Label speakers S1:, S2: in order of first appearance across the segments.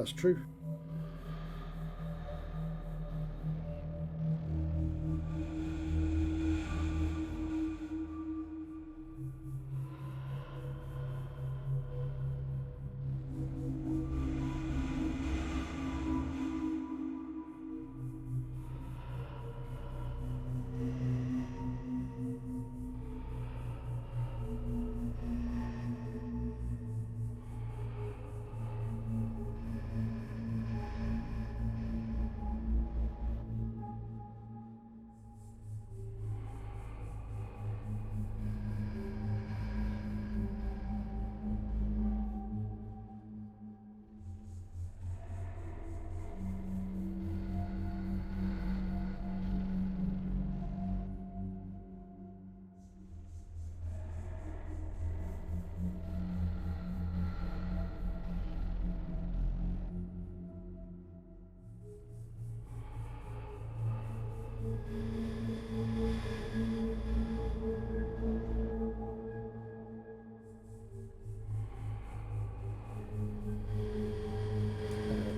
S1: That's true.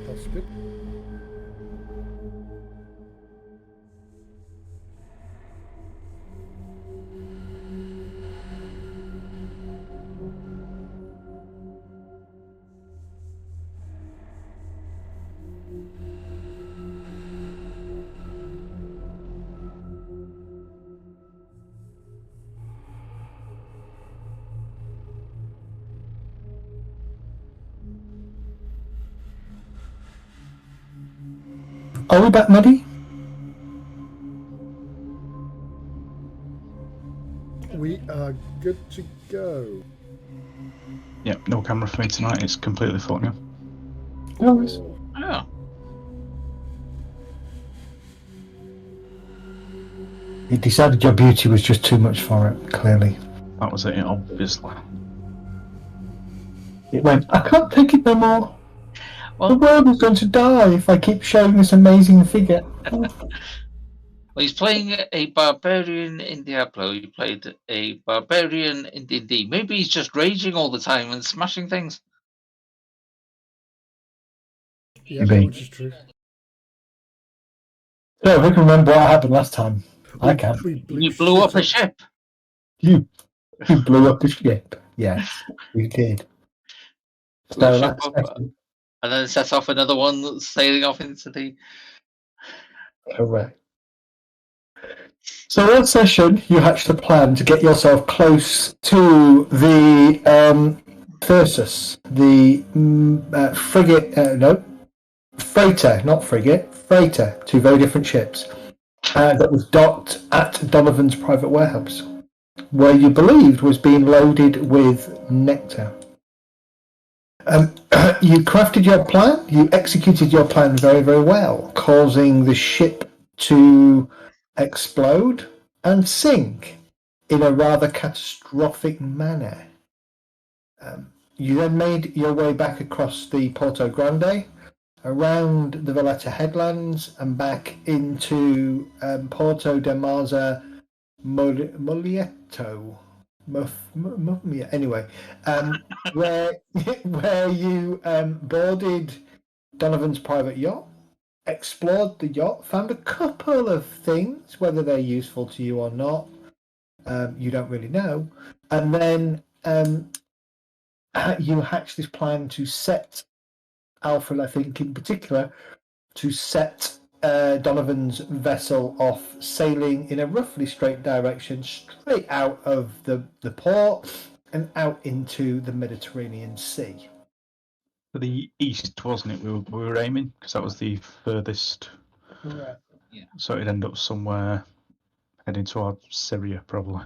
S1: That's good.
S2: Are we back, Maddie?
S1: We are good to go.
S3: Yep, no camera for me tonight. It's completely full now.
S2: No worries.
S4: Oh.
S2: You decided your beauty was just too much for it, clearly.
S3: That was it, obviously.
S2: It went, I can't take it no more.
S4: Well,
S2: The world is going to die if I keep showing this amazing figure.
S4: Well, he's playing a barbarian in Diablo. He played a barbarian in D&D. Maybe he's just raging all the time and smashing things.
S1: Yeah,
S2: Maybe.
S1: which is true.
S2: So, who can remember what happened last time? I can.
S4: You blew up a ship.
S2: You blew up the ship. Yes, we did.
S4: Blew
S2: So
S4: a ship
S2: that's
S4: up, and then set off another one sailing off into the...
S2: correct. So one session, you hatched a plan to get yourself close to the Thyrsus, the frigate, freighter, not frigate, freighter, two very different ships, that was docked at Donovan's private warehouse, where you believed was being loaded with nectar. You crafted your plan, you executed your plan very, very well, causing the ship to explode and sink in a rather catastrophic manner. You then made your way back across the Porto Grande, around the Valletta headlands, and back into Porto de Marza Molieto. Anyway, where you boarded Donovan's private yacht, explored the yacht, found a couple of things, whether they're useful to you or not, you don't really know, and then you hatched this plan to set Alfred, I think in particular, to set Donovan's vessel off, sailing in a roughly straight direction, straight out of the port and out into the Mediterranean Sea.
S3: For the east, wasn't it? We were aiming, because that was the furthest.
S2: Correct.
S4: Yeah.
S3: So it'd end up somewhere heading toward Syria, probably.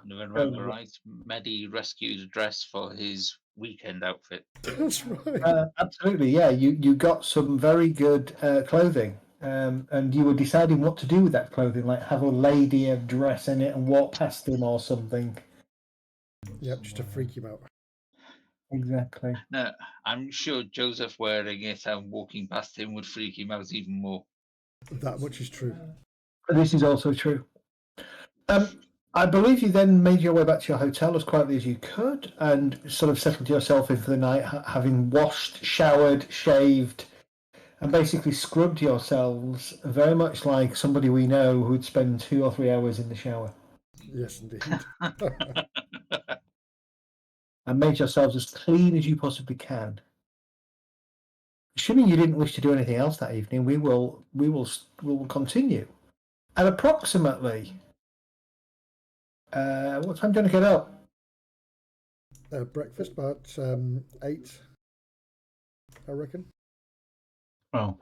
S4: If I remember right, Mehdi rescued a dress for his weekend outfit.
S1: That's right.
S2: Absolutely, yeah. You got some very good clothing, and you were deciding what to do with that clothing, like have a lady a dress in it and walk past him or something.
S1: Yep, just to freak him out.
S2: Exactly.
S4: No, I'm sure Joseph wearing it and walking past him would freak him out even more.
S1: That much is true.
S2: This is also true. I believe you then made your way back to your hotel as quietly as you could and sort of settled yourself in for the night, having washed, showered, shaved, and basically scrubbed yourselves very much like somebody we know who would spend 2 or 3 hours in the shower.
S1: Yes, indeed.
S2: And made yourselves as clean as you possibly can. Assuming you didn't wish to do anything else that evening, we will continue. At approximately what time do you want to get up?
S1: Breakfast about 8, I reckon.
S3: Well,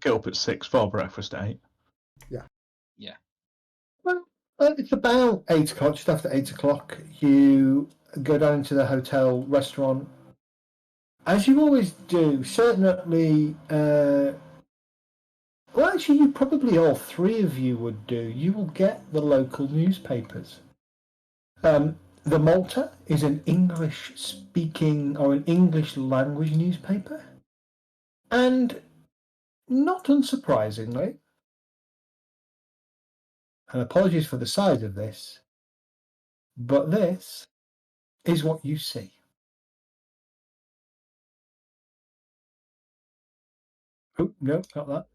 S3: get up at 6 for breakfast at 8.
S4: Yeah.
S2: Well, it's about 8 o'clock, just after 8 o'clock. You go down into the hotel restaurant. As you always do, certainly, well, actually, you probably all three of you would do. You will get the local newspapers. The Malta is an English-speaking or an English language newspaper. And not unsurprisingly, and apologies for the size of this, but this is what you see. Oh, no, not that.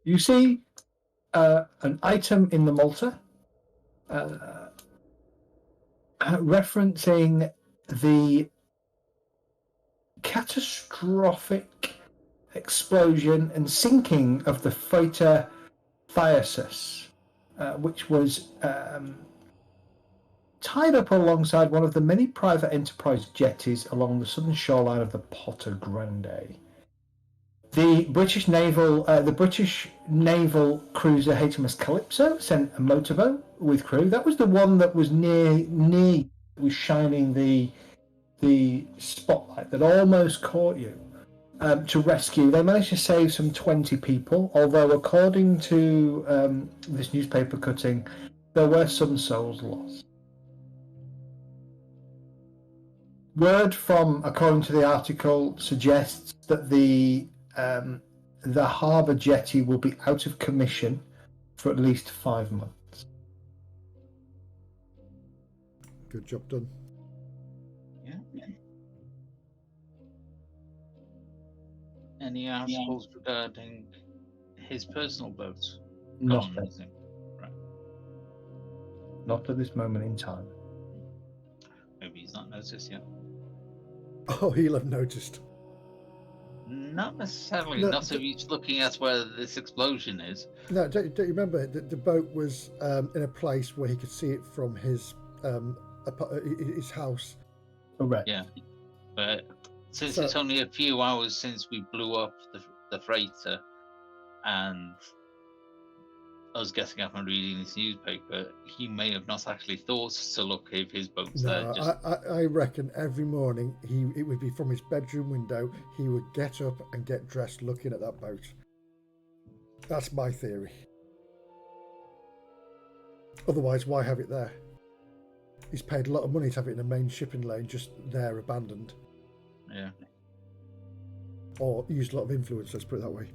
S2: You see an item in the Malta referencing the catastrophic explosion and sinking of the freighter Thyasus, which was tied up alongside one of the many private enterprise jetties along the southern shoreline of the Porto Grande. The British naval cruiser HMS Calypso sent a motorboat with crew. That was the one that was near was shining the spotlight that almost caught you. To rescue, they managed to save some 20 people, although according to this newspaper cutting, there were some souls lost. Word from, according to the article, suggests that the harbour jetty will be out of commission for at least 5 months.
S1: Good job done.
S4: Yeah. Any articles regarding his personal boats?
S2: Not
S4: Right.
S2: Not at this moment in time.
S4: Maybe he's not noticed yet.
S1: Oh, he'll have noticed.
S4: Not necessarily.
S1: No,
S4: not if he's looking at where this explosion is.
S1: No, don't you remember that the boat was in a place where he could see it from his house?
S2: Correct.
S4: Yeah. But since it's only a few hours since we blew up the freighter and us getting up and reading this newspaper, he may have not actually thought to look if his boat's there.
S1: I reckon every morning it would be from his bedroom window. He would get up and get dressed looking at that boat. That's my theory. Otherwise, why have it there? He's paid a lot of money to have it in a main shipping lane, just there abandoned.
S4: Yeah.
S1: Or used a lot of influence, let's put it that way.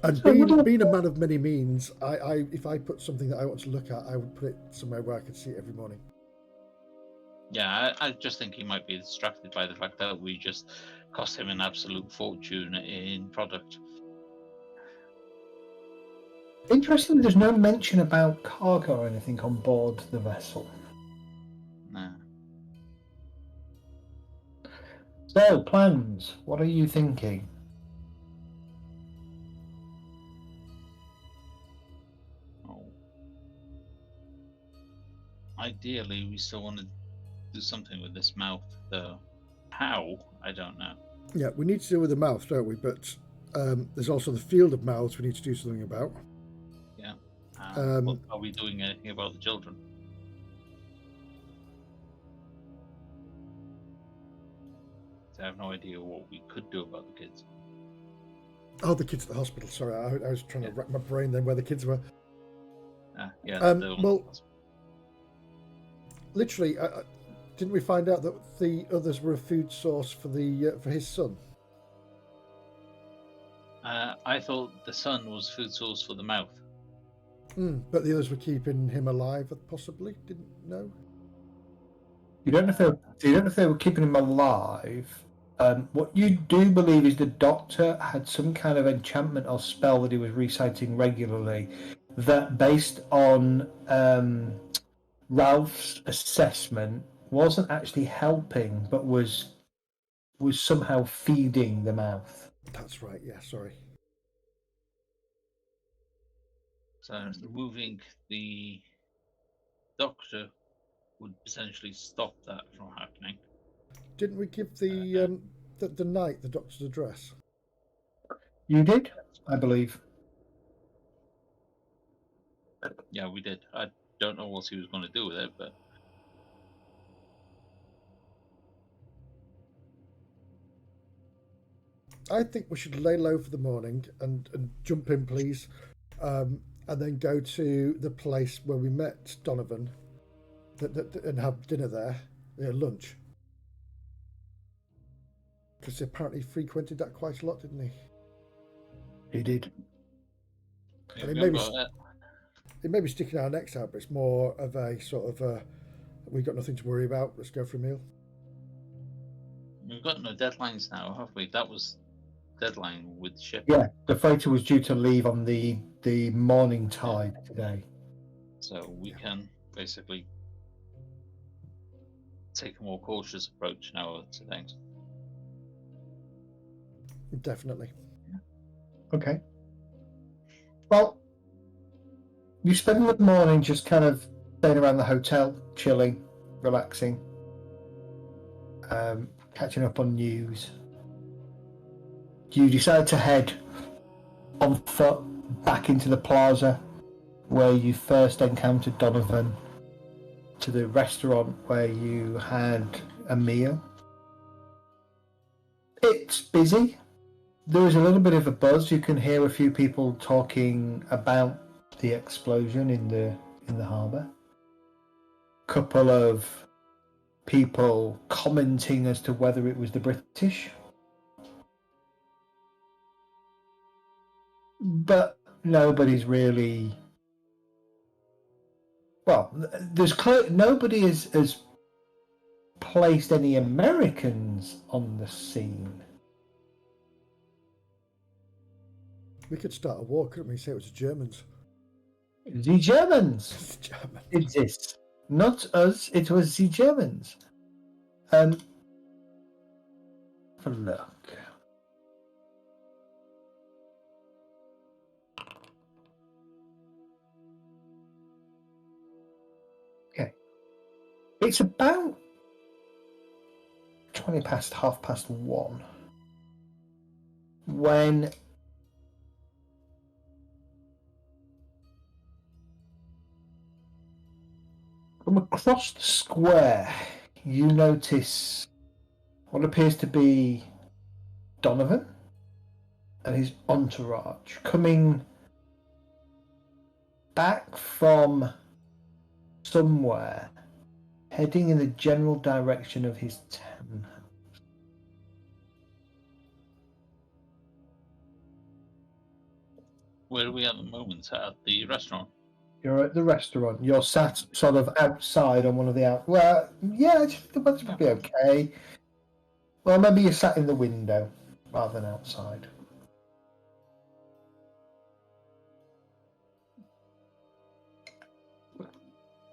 S1: And being a man of many means, if I put something that I want to look at, I would put it somewhere where I could see it every morning.
S4: Yeah, I just think he might be distracted by the fact that we just cost him an absolute fortune in product.
S2: Interestingly, there's no mention about cargo or anything on board the vessel.
S4: No.
S2: So, plans. What are you thinking?
S4: Oh. Ideally, we still want to do something with this mouth, though. How? I don't know.
S1: Yeah, we need to deal with the mouth, don't we? But there's also the field of mouths we need to do something about.
S4: Yeah. Are we doing anything about the children? I have no idea what we could do about the kids.
S1: Oh, the kids at the hospital. Sorry, I was trying to wrap my brain then where the kids were. Well, literally, didn't we find out that the others were a food source for his son?
S4: I thought the sun was food source for the mouth.
S1: But the others were keeping him alive, possibly? Didn't know?
S2: You don't know if they were keeping him alive. What you do believe is the doctor had some kind of enchantment or spell that he was reciting regularly that, based on Ralph's assessment, wasn't actually helping, but was somehow feeding the mouth.
S1: That's right, yeah, sorry.
S4: So removing the doctor would potentially stop that from happening.
S1: Didn't we give the knight the doctor's address?
S2: You did, I believe.
S4: Yeah, we did. I don't know what he was going to do with it, but
S1: I think we should lay low for the morning and jump in, please, and then go to the place where we met Donovan and have dinner there, lunch. Because he apparently frequented that quite a lot, didn't he?
S2: He did.
S4: yeah,
S1: And it may be sticking our necks out, but it's more of a sort of we've got nothing to worry about. Let's go for a meal.
S4: we've got no deadlines now, have we? That was deadline with ship.
S2: Yeah, the freighter was due to leave on the morning tide today.
S4: So we can basically take a more cautious approach now to things.
S1: Definitely.
S2: Okay. Well, you spend the morning just kind of staying around the hotel, chilling, relaxing, catching up on news. You decide to head on foot back into the plaza where you first encountered Donovan, to the restaurant where you had a meal. It's busy. There is a little bit of a buzz. You can hear a few people talking about the explosion in the harbour. Couple of people commenting as to whether it was the British. But nobody's really... Well, nobody has placed any Americans on the scene.
S1: We could start a war, couldn't we? Say it was the Germans.
S2: The Germans
S1: Germans.
S2: exist. Not us, it was the Germans. Have a look. Okay. It's about 20 past, 1:30 when from across the square you notice what appears to be Donovan and his entourage coming back from somewhere, heading in the general direction of his townhouse.
S4: Where are we at the moment? At the restaurant?
S2: You're at the restaurant. You're sat sort of outside on one of the out. Well, yeah, that's probably okay. Well, maybe you're sat in the window rather than outside.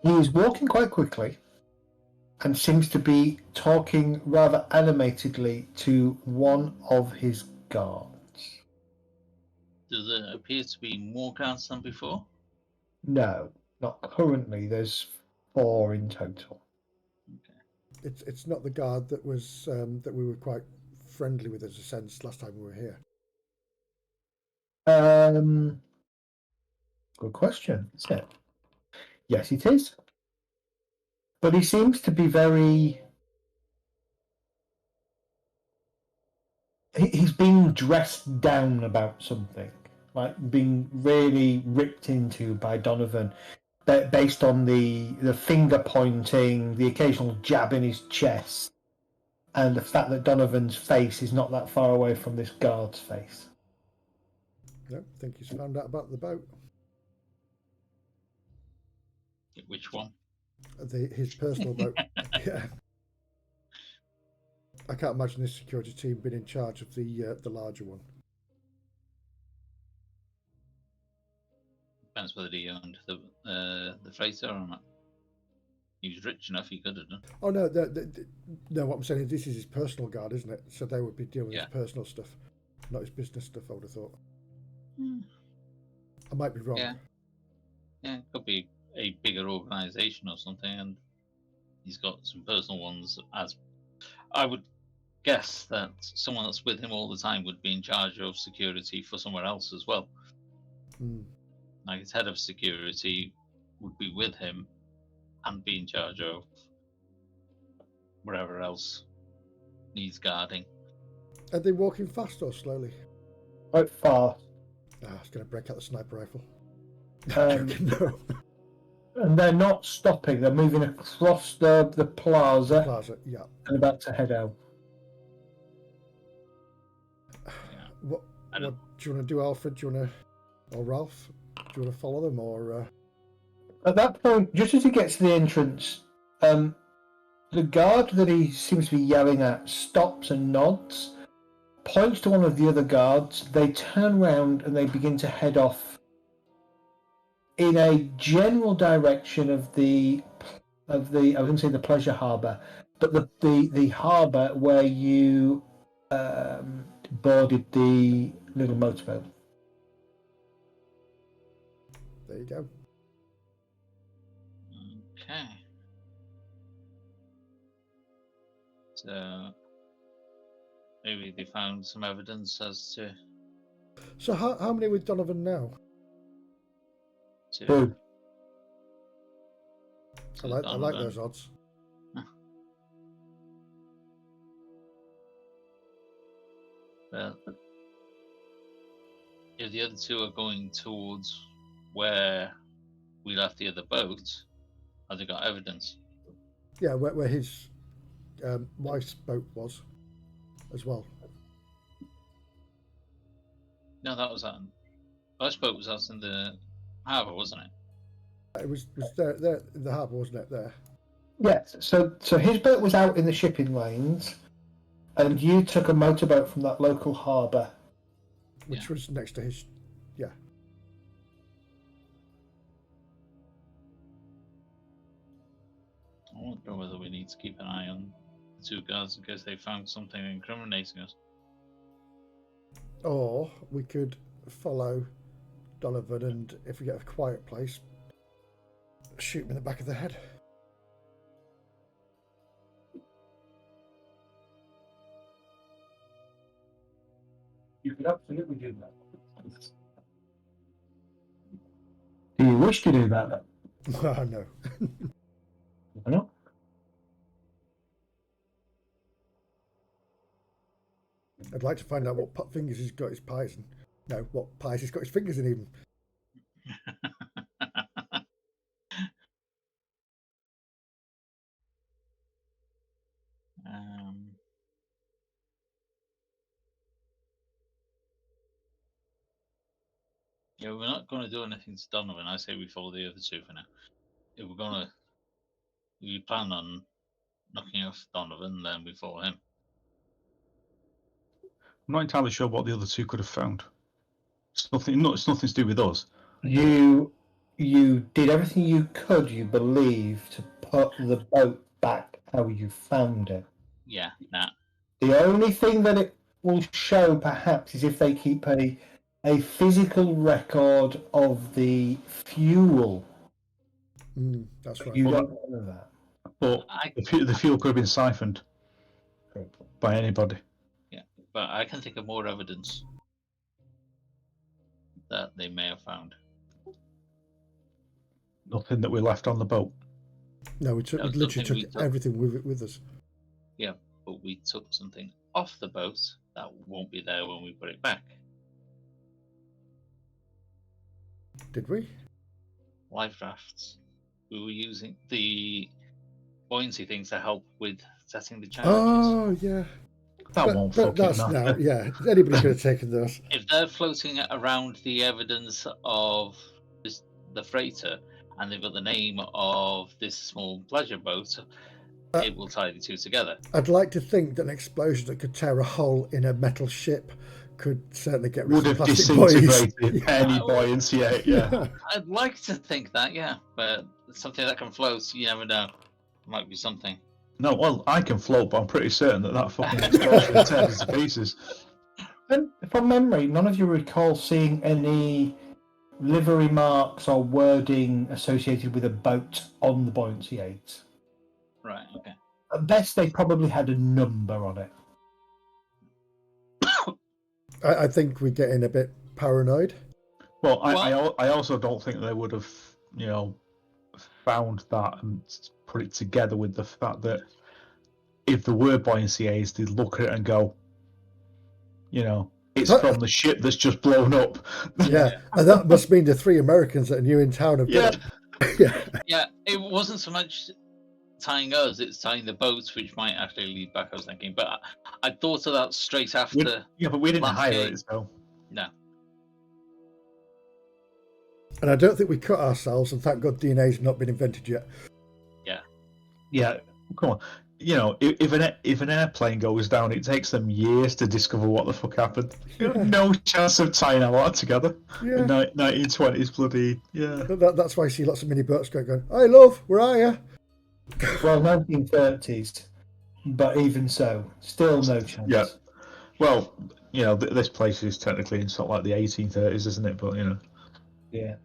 S2: He is walking quite quickly and seems to be talking rather animatedly to one of his guards.
S4: Does it appear to be more guards than before?
S2: No, not currently. There's 4 in total.
S4: Okay.
S1: It's not the guard that was that we were quite friendly with, as a sense, last time we were here.
S2: Good question, isn't it? Yes, it is. But he seems to be very... He's being dressed down about something, like being really ripped into by Donovan, based on the finger pointing, the occasional jab in his chest, and the fact that Donovan's face is not that far away from this guard's face.
S1: No, I think he's found out about the boat.
S4: Which one?
S1: His personal boat. Yeah. I can't imagine this security team being in charge of the larger one.
S4: Depends whether he owned the freighter or not. He was rich enough; he could have done.
S1: Oh no, no. What I'm saying is, this is his personal guard, isn't it? So they would be dealing with his personal stuff, not his business stuff. I would have thought. I might be wrong.
S4: Yeah, it could be a bigger organisation or something, and he's got some personal ones. As I would guess that someone that's with him all the time would be in charge of security for somewhere else as well. Like his head of security would be with him and be in charge of wherever else needs guarding.
S1: Are they walking fast or slowly?
S2: Quite fast.
S1: I was going to break out the sniper rifle.
S2: No. And they're not stopping. They're moving across the plaza.
S1: Yeah.
S2: And about to head out.
S1: What do you want to do, Alfred? Do you want to, or Ralph? Do you want to follow them, or?
S2: At that point, just as he gets to the entrance, the guard that he seems to be yelling at stops and nods, points to one of the other guards. They turn round and they begin to head off in a general direction of the I was going to say the pleasure harbour, but the harbour where you boarded the little motorboat.
S1: There you go.
S4: Okay. So maybe they found some evidence as to.
S1: So how many with Donovan now?
S2: Two.
S1: I like those odds.
S4: Well, if the other two are going towards where we left the other boat, have they got evidence?
S1: Yeah, where his wife's boat was, as well.
S4: No, that was out. Wife's boat was out in the harbour, wasn't it?
S1: It was there in the harbour, wasn't it? There.
S2: Yes. So his boat was out in the shipping lanes, and you took a motorboat from that local harbour,
S1: which was next to his. Yeah.
S4: I wonder whether we need to keep an eye on the two guards in case they found something incriminating us.
S1: Or we could follow Donovan, and if we get a quiet place, shoot him in the back of the head.
S2: You could absolutely do that. Do you wish to do that?
S1: No.
S2: Why not?
S1: I'd like to find out what fingers he's got his pies in. No, what pies he's got his fingers in even.
S4: Yeah, we're not going to do anything to Donovan. I say we follow the other two for now. If we plan on knocking off Donovan, then we follow him.
S3: I'm not entirely sure what the other two could have found. It's nothing to do with us.
S2: You did everything you could, you believe, to put the boat back how you found it.
S4: Yeah, nah.
S2: The only thing that it will show, perhaps, is if they keep a physical record of the fuel.
S1: That's right.
S2: You don't know that.
S3: But the fuel could have been siphoned by anybody.
S4: Yeah, but I can think of more evidence that they may have found.
S3: Nothing that we left on the boat.
S1: No, we literally took everything with us.
S4: Yeah, but we took something off the boat that won't be there when we put it back.
S1: Did we?
S4: Life rafts. We were using the buoyancy things to help with setting the charges.
S1: Oh, yeah.
S3: That won't fucking
S1: That's
S3: matter.
S1: now, yeah. Anybody could have taken those.
S4: If they're floating around the evidence of the freighter, and they've got the name of this small pleasure boat, it will tie the two together.
S1: I'd like to think that an explosion that could tear a hole in a metal ship could certainly get rid
S3: Would
S1: of
S3: have
S1: plastic buoys.
S3: disintegrated any buoyancy, yeah.
S4: I'd like to think that, yeah, but something that can float, you never know. Might be something.
S3: No, well, I can float, but I'm pretty certain that fucking explosion will tear us to pieces.
S2: And from memory, none of you recall seeing any livery marks or wording associated with a boat on the buoyancy aids.
S4: Right, okay.
S2: At best, they probably had a number on it.
S1: I think we're getting a bit paranoid.
S3: Well, I also don't think they would have, found that and put it together with the fact that if there were buoyancy aids, they'd look at it and go, it's from the ship that's just blown up.
S1: Yeah, and that must mean the 3 Americans that are new in town have done it.
S4: Yeah, it wasn't so much tying us, it's tying the boats, which might actually lead back, I was thinking. But I thought of that straight after.
S3: But we didn't
S4: last
S3: hire
S4: game.
S3: it, so.
S4: No.
S1: And I don't think we cut ourselves, and thank God DNA's not been invented yet.
S3: Yeah, come on. If an airplane goes down, it takes them years to discover what the fuck happened. You have no chance of tying a lot together.
S1: Yeah.
S3: In 1920s, bloody, yeah.
S1: That's why you see lots of mini boats going, "Hey, love, where are you?"
S2: Well, 1930s, but even so, still no chance.
S3: Yeah. Well, this place is technically in sort of like the 1830s, isn't it? But,
S2: Yeah.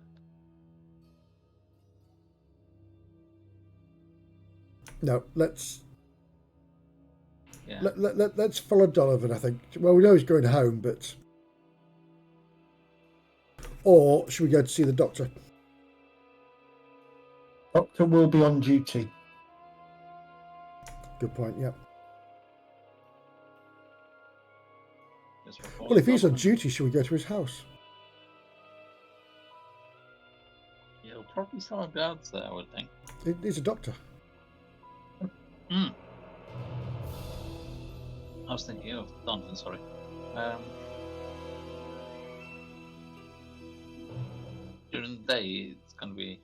S1: No, let's let's follow Donovan, I think. Well, we know he's going home, but... Or should we go to see the doctor?
S2: Doctor will be on duty.
S1: Good point, yeah. Well, if he's on duty, should we go to his house?
S4: Yeah, he'll probably still have guards there, I would think.
S1: He's a doctor.
S4: I was thinking of Donovan, sorry. During the day, it's going to be...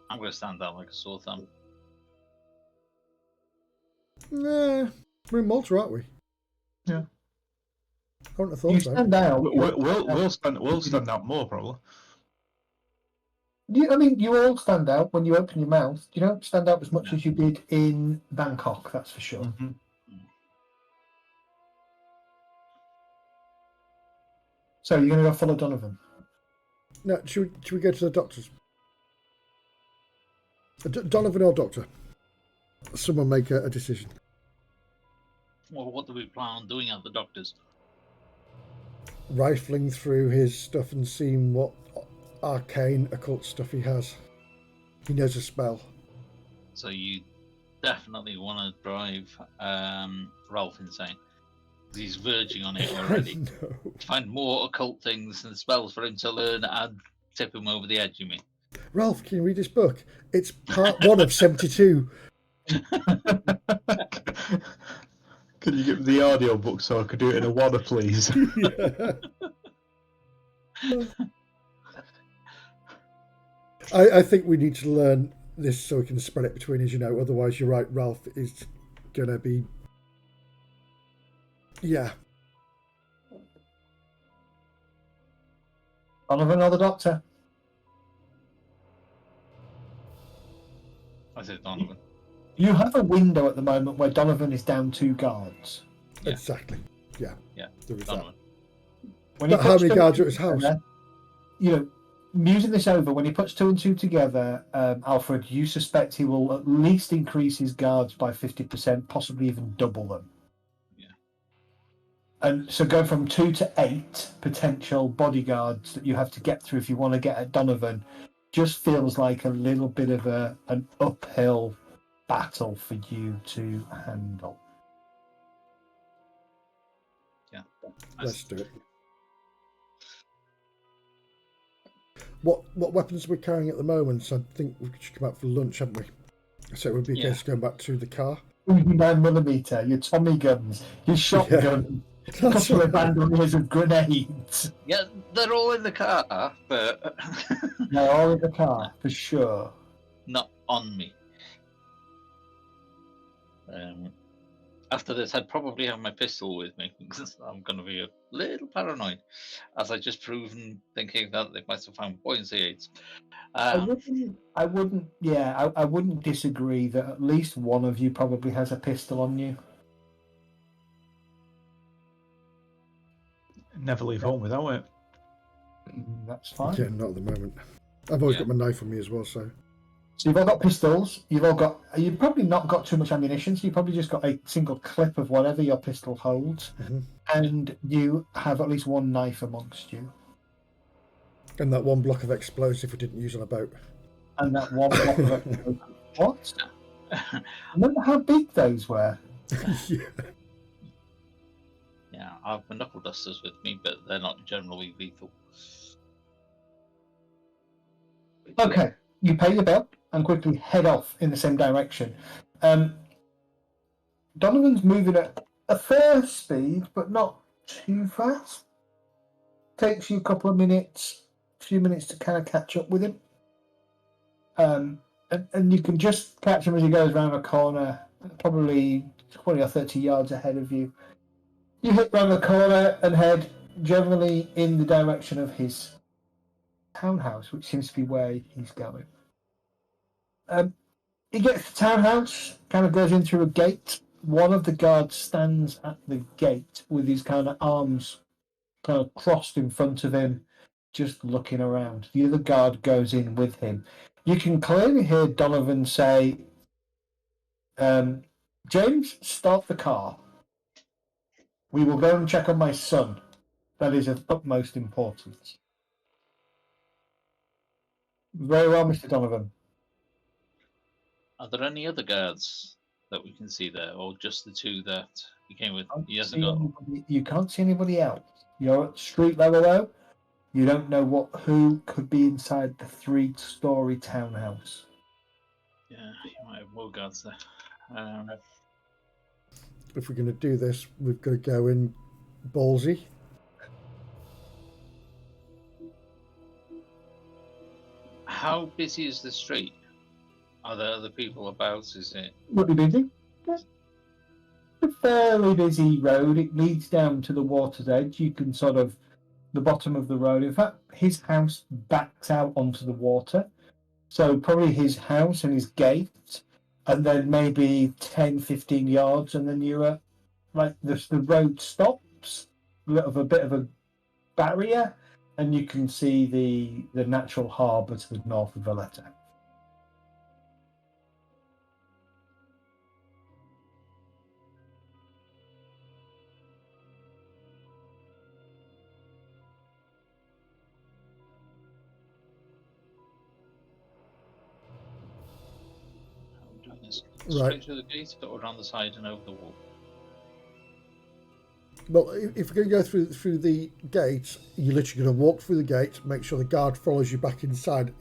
S4: I'm going to stand out like a sore thumb.
S1: Nah, we're in Malta, aren't we?
S3: Yeah.
S1: I wouldn't have thought
S2: You
S1: so.
S2: stand out.
S3: We'll stand out more, probably.
S2: You all stand out when you open your mouth. You don't stand out as much as you did in Bangkok, that's for sure.
S3: Mm-hmm.
S2: So you're going to go follow Donovan?
S1: No, should we go to the doctors? Donovan or doctor? Someone make a decision.
S4: Well, what do we plan on doing at the doctor's?
S1: Rifling through his stuff and seeing what arcane occult stuff he has. He knows a spell.
S4: So you definitely want to drive Ralph insane. He's verging on it already.
S1: No.
S4: Find more occult things and spells for him to learn and tip him over the edge, you mean?
S1: Ralph, can you read this book? It's part 1 of 72.
S3: Can you give me the audio book so I could do it in a water, please?
S1: I think we need to learn this so we can spread it between us, otherwise you're right, Ralph is going to be... Yeah.
S2: Donovan or the doctor?
S4: I said Donovan.
S2: You have a window at the moment where Donovan is down 2 guards.
S1: Yeah. Exactly. Yeah.
S4: Yeah.
S1: There is
S4: Donovan.
S2: When he
S1: But how
S2: puts
S1: many
S2: two
S1: guards
S2: and
S1: are at his
S2: two
S1: house?
S2: together, musing this over, when he puts 2 and 2 together, Alfred, you suspect he will at least increase his guards by 50%, possibly even double them.
S4: Yeah.
S2: And so go from 2 to 8 potential bodyguards that you have to get through if you want to get at Donovan. Just feels like a little bit of an uphill battle for you to handle.
S4: Yeah.
S1: Let's do it. What weapons are we carrying at the moment? So I think we should come out for lunch, haven't we? So it would be a case of going back to the car.
S2: 9mm, your Tommy guns, your shotgun, a
S1: That's
S2: couple
S1: right.
S2: of bandoliers of grenades.
S4: Yeah, they're all in the car, but
S2: They're all in the car, for sure.
S4: not on me. After this, I'd probably have my pistol with me because I'm going to be a little paranoid, as I just proven thinking that they might have found buoyancy aids.
S2: I wouldn't disagree that at least one of you probably has a pistol on you.
S3: Never leave home without it.
S2: That's fine.
S1: Yeah, not at the moment. I've always got my knife on me as well, so.
S2: So you've all got pistols. You've probably not got too much ammunition. So you've probably just got a single clip of whatever your pistol holds, and you have at least one knife amongst you.
S1: And that one block of explosive we didn't use on a boat.
S2: And that one block of what? Remember how big those were?
S1: Yeah.
S4: Yeah, I have my knuckle dusters with me, but they're not generally lethal.
S2: Okay, you pay your bill and quickly head off in the same direction. Donovan's moving at a fair speed, but not too fast. Takes you a few minutes to kind of catch up with him. And you can just catch him as he goes around a corner, probably 20 or 30 yards ahead of you. You hit round the corner and head generally in the direction of his townhouse, which seems to be where he's going. He gets to the townhouse, kind of goes in through a gate. One of the guards stands at the gate with his kind of arms kind of crossed in front of him, just looking around. The other guard goes in with him. You can clearly hear Donovan say, James, start the car. We will go and check on my son. That is of utmost importance. Very well, Mr. Donovan.
S4: Are there any other guards that we can see there, or just the two that he came with years ago?
S2: You can't see anybody else. You're at street level though. You don't know who could be inside the 3-story townhouse.
S4: Yeah, you might have more guards there.
S1: If we're going to do this, we've got to go in ballsy.
S4: How busy is the street? Are there other people about? Is it?
S2: Pretty busy. It's a fairly busy road. It leads down to the water's edge. You can sort of the bottom of the road. In fact, his house backs out onto the water. So probably his house and his gate, and then maybe 10, 15 yards, and then you're like the road stops, a bit of a barrier, and you can see the natural harbour to the north of Valletta.
S4: Straight through the gate or around the side and over the wall?
S1: Well, if we're going to go through the gate, you're literally going to walk through the gate, make sure the guard follows you back inside.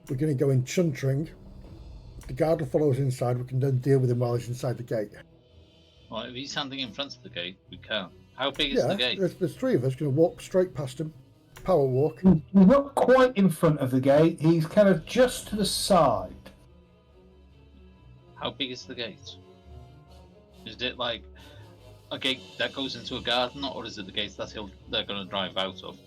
S1: We're going to go in chuntering. The guard will follow us inside. We can then deal with him while he's inside the gate.
S4: Well, if he's standing in front of the gate, we can't. How big is the gate?
S1: There's three of us going to walk straight past him. Power walk.
S2: He's not quite in front of the gate. He's kind of just to the side.
S4: How big is the gate? Is it like a gate that goes into a garden, or is it the gate that they're going to drive out of?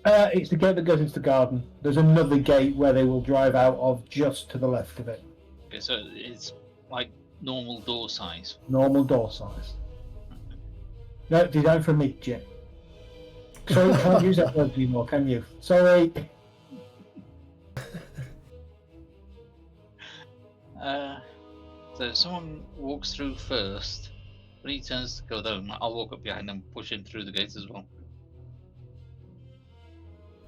S2: It's the gate that goes into the garden. There's another gate where they will drive out of just to the left of it.
S4: Okay, so it's like normal door size.
S2: Normal door size. No, designed for a midget. Sorry, you can't use that word anymore, can you? Sorry.
S4: So if someone walks through first, when he turns to go down, I'll walk up behind and push him through the gate as well.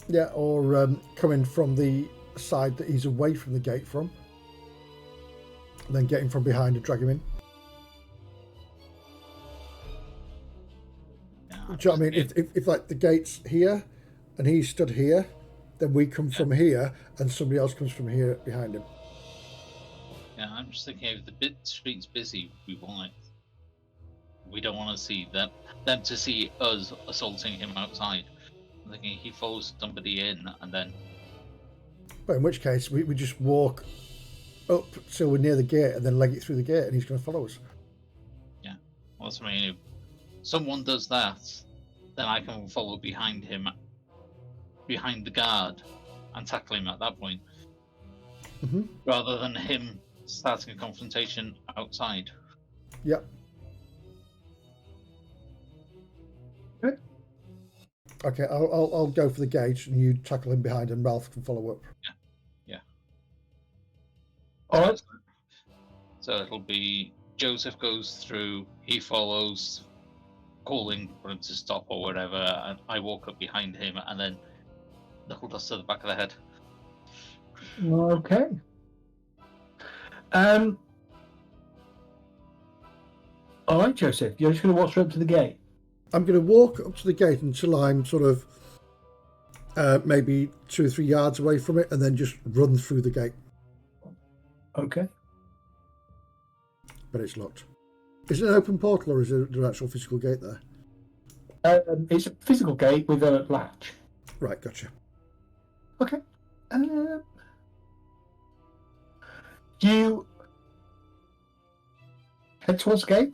S1: Yeah, or coming from the side that he's away from the gate from. And then get him from behind and drag him in.
S4: Yeah,
S1: Do you know what I mean? If like the gate's here and he's stood here, then we come from here and somebody else comes from here behind him.
S4: Yeah, I'm just thinking if the street's busy, we want it. We don't want to see them to see us assaulting him outside. I'm thinking he follows somebody in and then.
S1: But in which case, we just walk up till we're near the gate and then leg it through the gate, and he's going to follow us.
S4: Yeah, well, that's what I mean. If someone does that, then I can follow behind him, behind the guard, and tackle him at that point, rather than him starting a confrontation outside.
S1: Yep. Okay, I'll go for the gate, and you tackle him behind, and Ralph can follow up.
S4: Yeah.
S2: All right.
S4: So it'll be Joseph goes through, he follows, calling for him to stop or whatever, and I walk up behind him, and then knuckle dust to the back of the head.
S2: Okay. All right, Joseph. You're just going to walk straight up to the gate.
S1: I'm going to walk up to the gate until I'm sort of maybe 2 or 3 yards away from it, and then just run through the gate.
S2: Okay.
S1: But it's locked. Is it an open portal, or is it an actual physical gate there?
S2: It's a physical gate with a latch.
S1: Right, gotcha.
S2: Okay. You head towards the gate.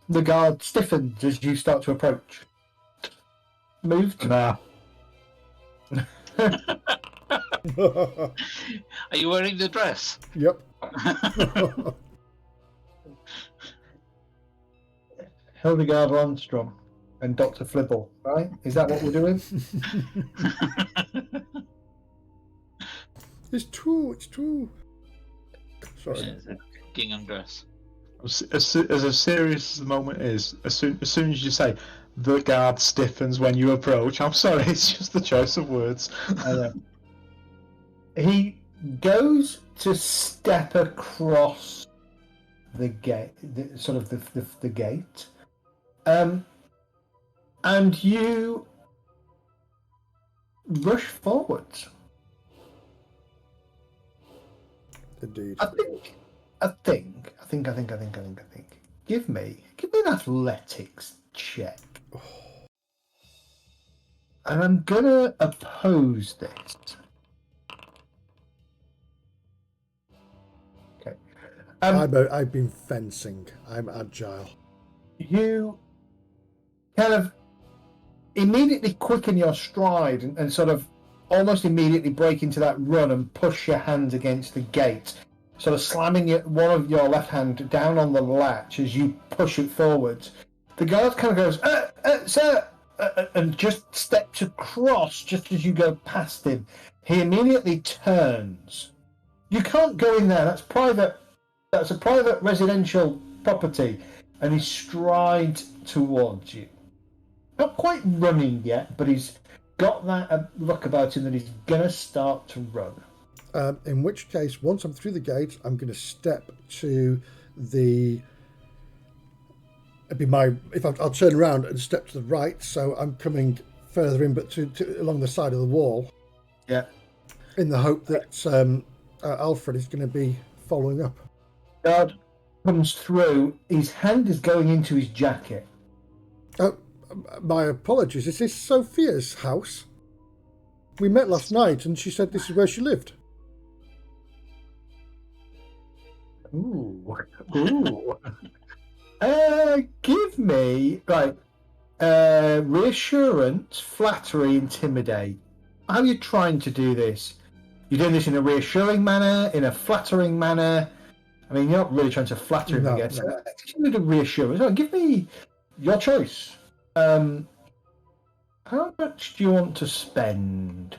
S2: The guard stiffens as you start to approach. Moved.
S3: Nah.
S4: Are you wearing the dress?
S1: Yep.
S2: Hildegard Landstrom and Dr. Flibble, right? Is that what we're doing?
S1: It's true. It's true. Sorry.
S4: It's a gingham dress.
S3: As a serious as the moment is, as soon as you say the guard stiffens when you approach, I'm sorry, it's just the choice of words.
S2: I know. He goes to step across the gate, the gate, and you rush forwards.
S1: Indeed.
S2: I think. Give me an athletics check. And I'm gonna oppose this. Okay.
S1: I've been fencing. I'm agile.
S2: You kind of immediately quicken your stride and sort of almost immediately break into that run and push your hands against the gate, sort of slamming one of your left hand down on the latch as you push it forwards. The guard kind of goes, sir, and just steps across just as you go past him. He immediately turns. You can't go in there. That's private. That's a private residential property. And he strides towards you. Not quite running yet, but he's got that look about him that he's going to start to run.
S1: In which case, once I'm through the gate, I'm going to step to the... I'll turn around and step to the right, so I'm coming further in, but to along the side of the wall.
S2: Yeah.
S1: In the hope that Alfred is going to be following up.
S2: Guard comes through. His hand is going into his jacket.
S1: My apologies. Is this Sophia's house? We met last night, and she said this is where she lived.
S2: Ooh. Give me reassurance, flattery, intimidate. How are you trying to do this? You're doing this in a reassuring manner, in a flattering manner. I mean, you're not really trying to flatter him again. So give me the reassurance. Oh, give me your choice. How much do you want to spend?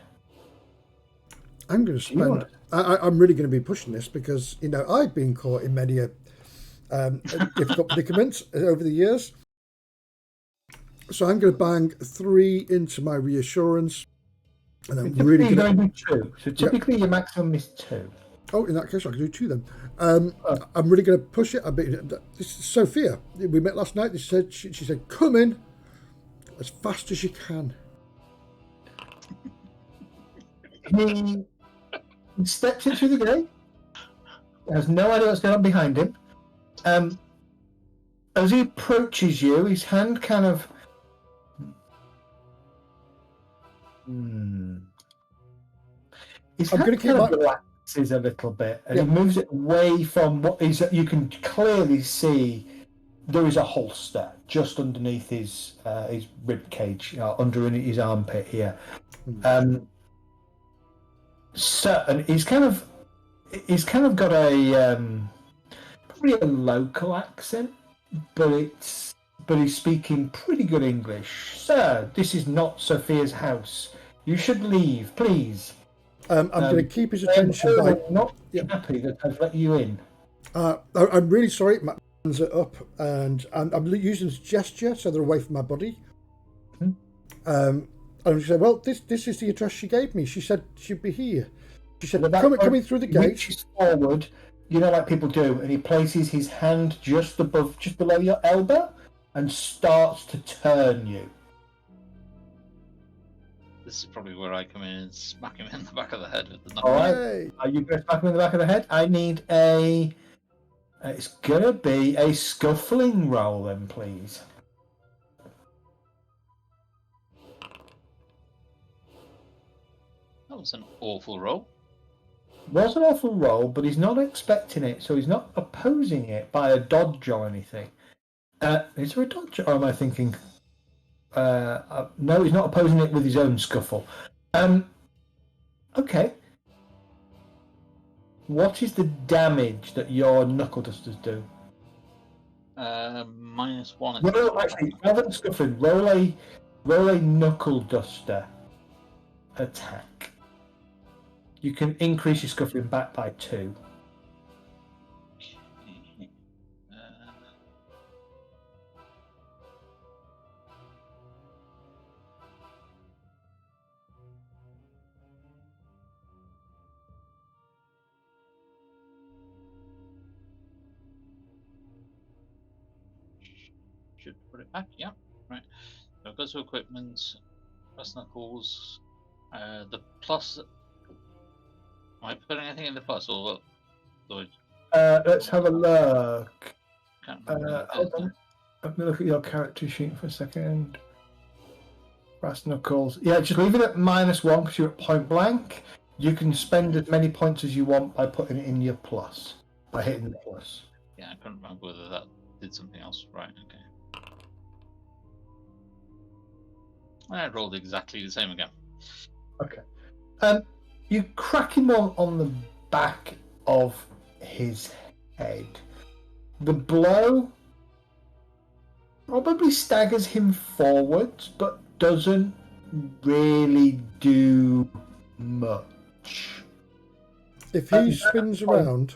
S1: I'm going to spend. I'm really going to be pushing this because I've been caught in many a difficult predicament over the years. So I'm going to bang 3 into my reassurance, and I'm really going
S2: to do 2. So typically your maximum is 2.
S1: Oh, in that case, I can do 2 then. I'm really going to push it. This is Sophia. We met last night. She said, "Come in as fast as you can."
S2: He steps in through the gate. has no idea what's going on behind him. As he approaches you, his hand kind of... His
S1: I'm
S2: hand
S1: gonna keep
S2: kind of
S1: my-
S2: relaxes a little bit, and
S1: Yeah.
S2: he moves it away from what is... You can clearly see there is a holster just underneath his rib cage, underneath his armpit here. So, and he's kind of got a probably a local accent, but he's speaking pretty good English. Sir, this is not Sophia's house. You should leave, please.
S1: I'm going to keep his attention by.
S2: I'm not happy that I've let you in.
S1: I'm really sorry. My hands are up, and I'm using this gesture so they're away from my body. And she said, "Well, this is the address she gave me. She said she'd be here." She said, "Coming through the gate."
S2: Reaches forward, like people do, and he places his hand just below your elbow, and starts to turn you.
S4: This is probably where I come in and smack him in the back of the head with the knuckle.
S2: All right. Are you going to smack him in the back of the head? I need a... It's going to be a scuffling roll then, please.
S4: That was an awful roll.
S2: Was an awful roll, but he's not expecting it, so he's not opposing it by a dodge or anything. Is there a dodge, or am I thinking... no, he's not opposing it with his own scuffle. Okay. What is the damage that your knuckle dusters do?
S4: -1.
S2: Well, actually, rather than scuffling, roll a knuckle duster attack. You can increase your scuffling back by 2.
S4: Should put it back. Yeah, right. So I've got to equipment, plus knuckles. The plus. Am I putting anything in the plus or what?
S2: Let's have a look.
S4: Can't remember.
S2: Hold on. Let me look at your character sheet for a second. Brass knuckles. Yeah, just leave it at -1 because you're at point blank. You can spend as many points as you want by putting it in your plus, by hitting the plus.
S4: Yeah, I couldn't remember whether that did something else. Right, okay. I rolled exactly the same again.
S2: Okay. You crack him on the back of his head. The blow probably staggers him forwards, but doesn't really do much.
S1: If he spins around...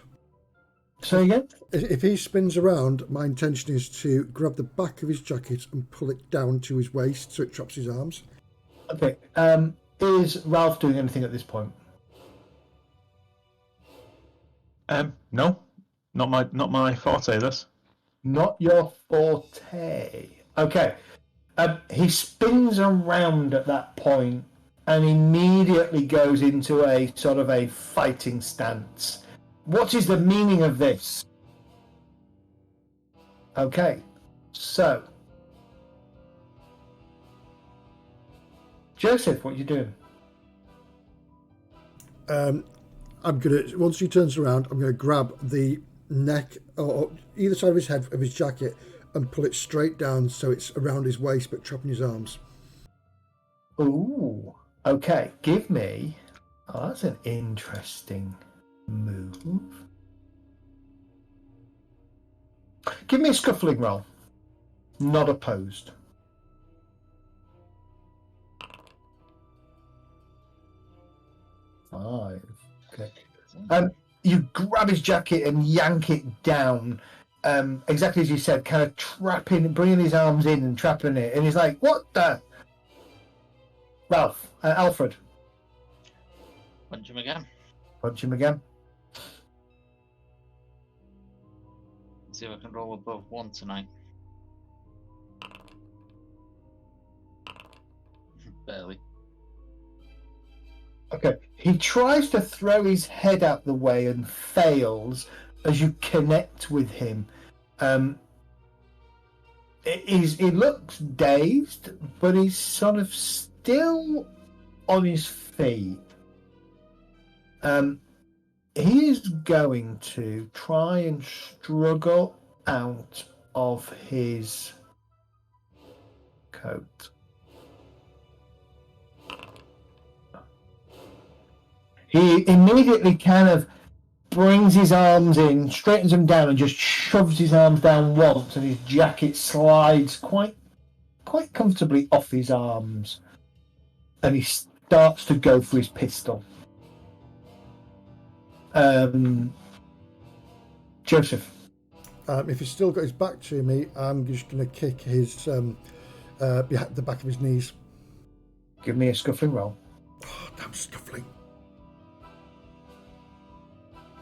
S2: Say again?
S1: If he spins around, my intention is to grab the back of his jacket and pull it down to his waist so it drops his arms.
S2: Okay. Is Ralph doing anything at this point?
S3: No, not my forte. This.
S2: Not your forte. Okay. He spins around at that point and immediately goes into a sort of a fighting stance. What is the meaning of this? Okay, so Joseph, what are you doing?
S1: I'm gonna, once he turns around, I'm gonna grab the neck or either side of his head of his jacket and pull it straight down so it's around his waist but chopping his arms.
S2: Ooh, okay. Give me. Oh, that's an interesting move. Give me a scuffling roll. Not opposed. Five. Okay. You grab his jacket and yank it down. Exactly as you said, kind of trapping, bringing his arms in and trapping it. And he's like, "What the?" Ralph, Alfred.
S4: Punch him again.
S2: Punch him again.
S4: See if I can roll above 1 tonight.
S2: Okay. He tries to throw his head out the way and fails as you connect with him. He looks dazed, but he's sort of still on his feet. He is going to try and struggle out of his coat. He immediately kind of brings his arms in, straightens them down, and just shoves his arms down once, and his jacket slides quite comfortably off his arms, and he starts to go for his pistol. Joseph.
S1: If he's still got his back to me, I'm just going to kick his behind the back of his knees.
S2: Give me a scuffling roll.
S1: Oh, damn scuffling.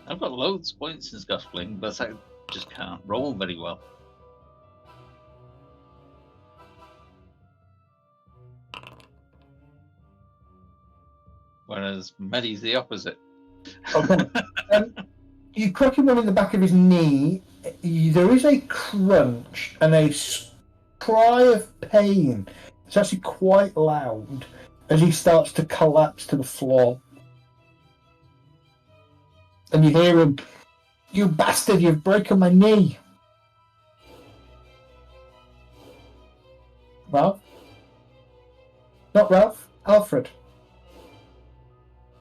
S4: I've got loads of points in scuffling, but I just can't roll very well. Whereas Meddy's the opposite.
S2: Okay. You crack him one in the back of his knee. There is a crunch and a cry of pain. It's actually quite loud as he starts to collapse to the floor. And you hear him, "You bastard, you've broken my knee." Ralph? Not Ralph, Alfred.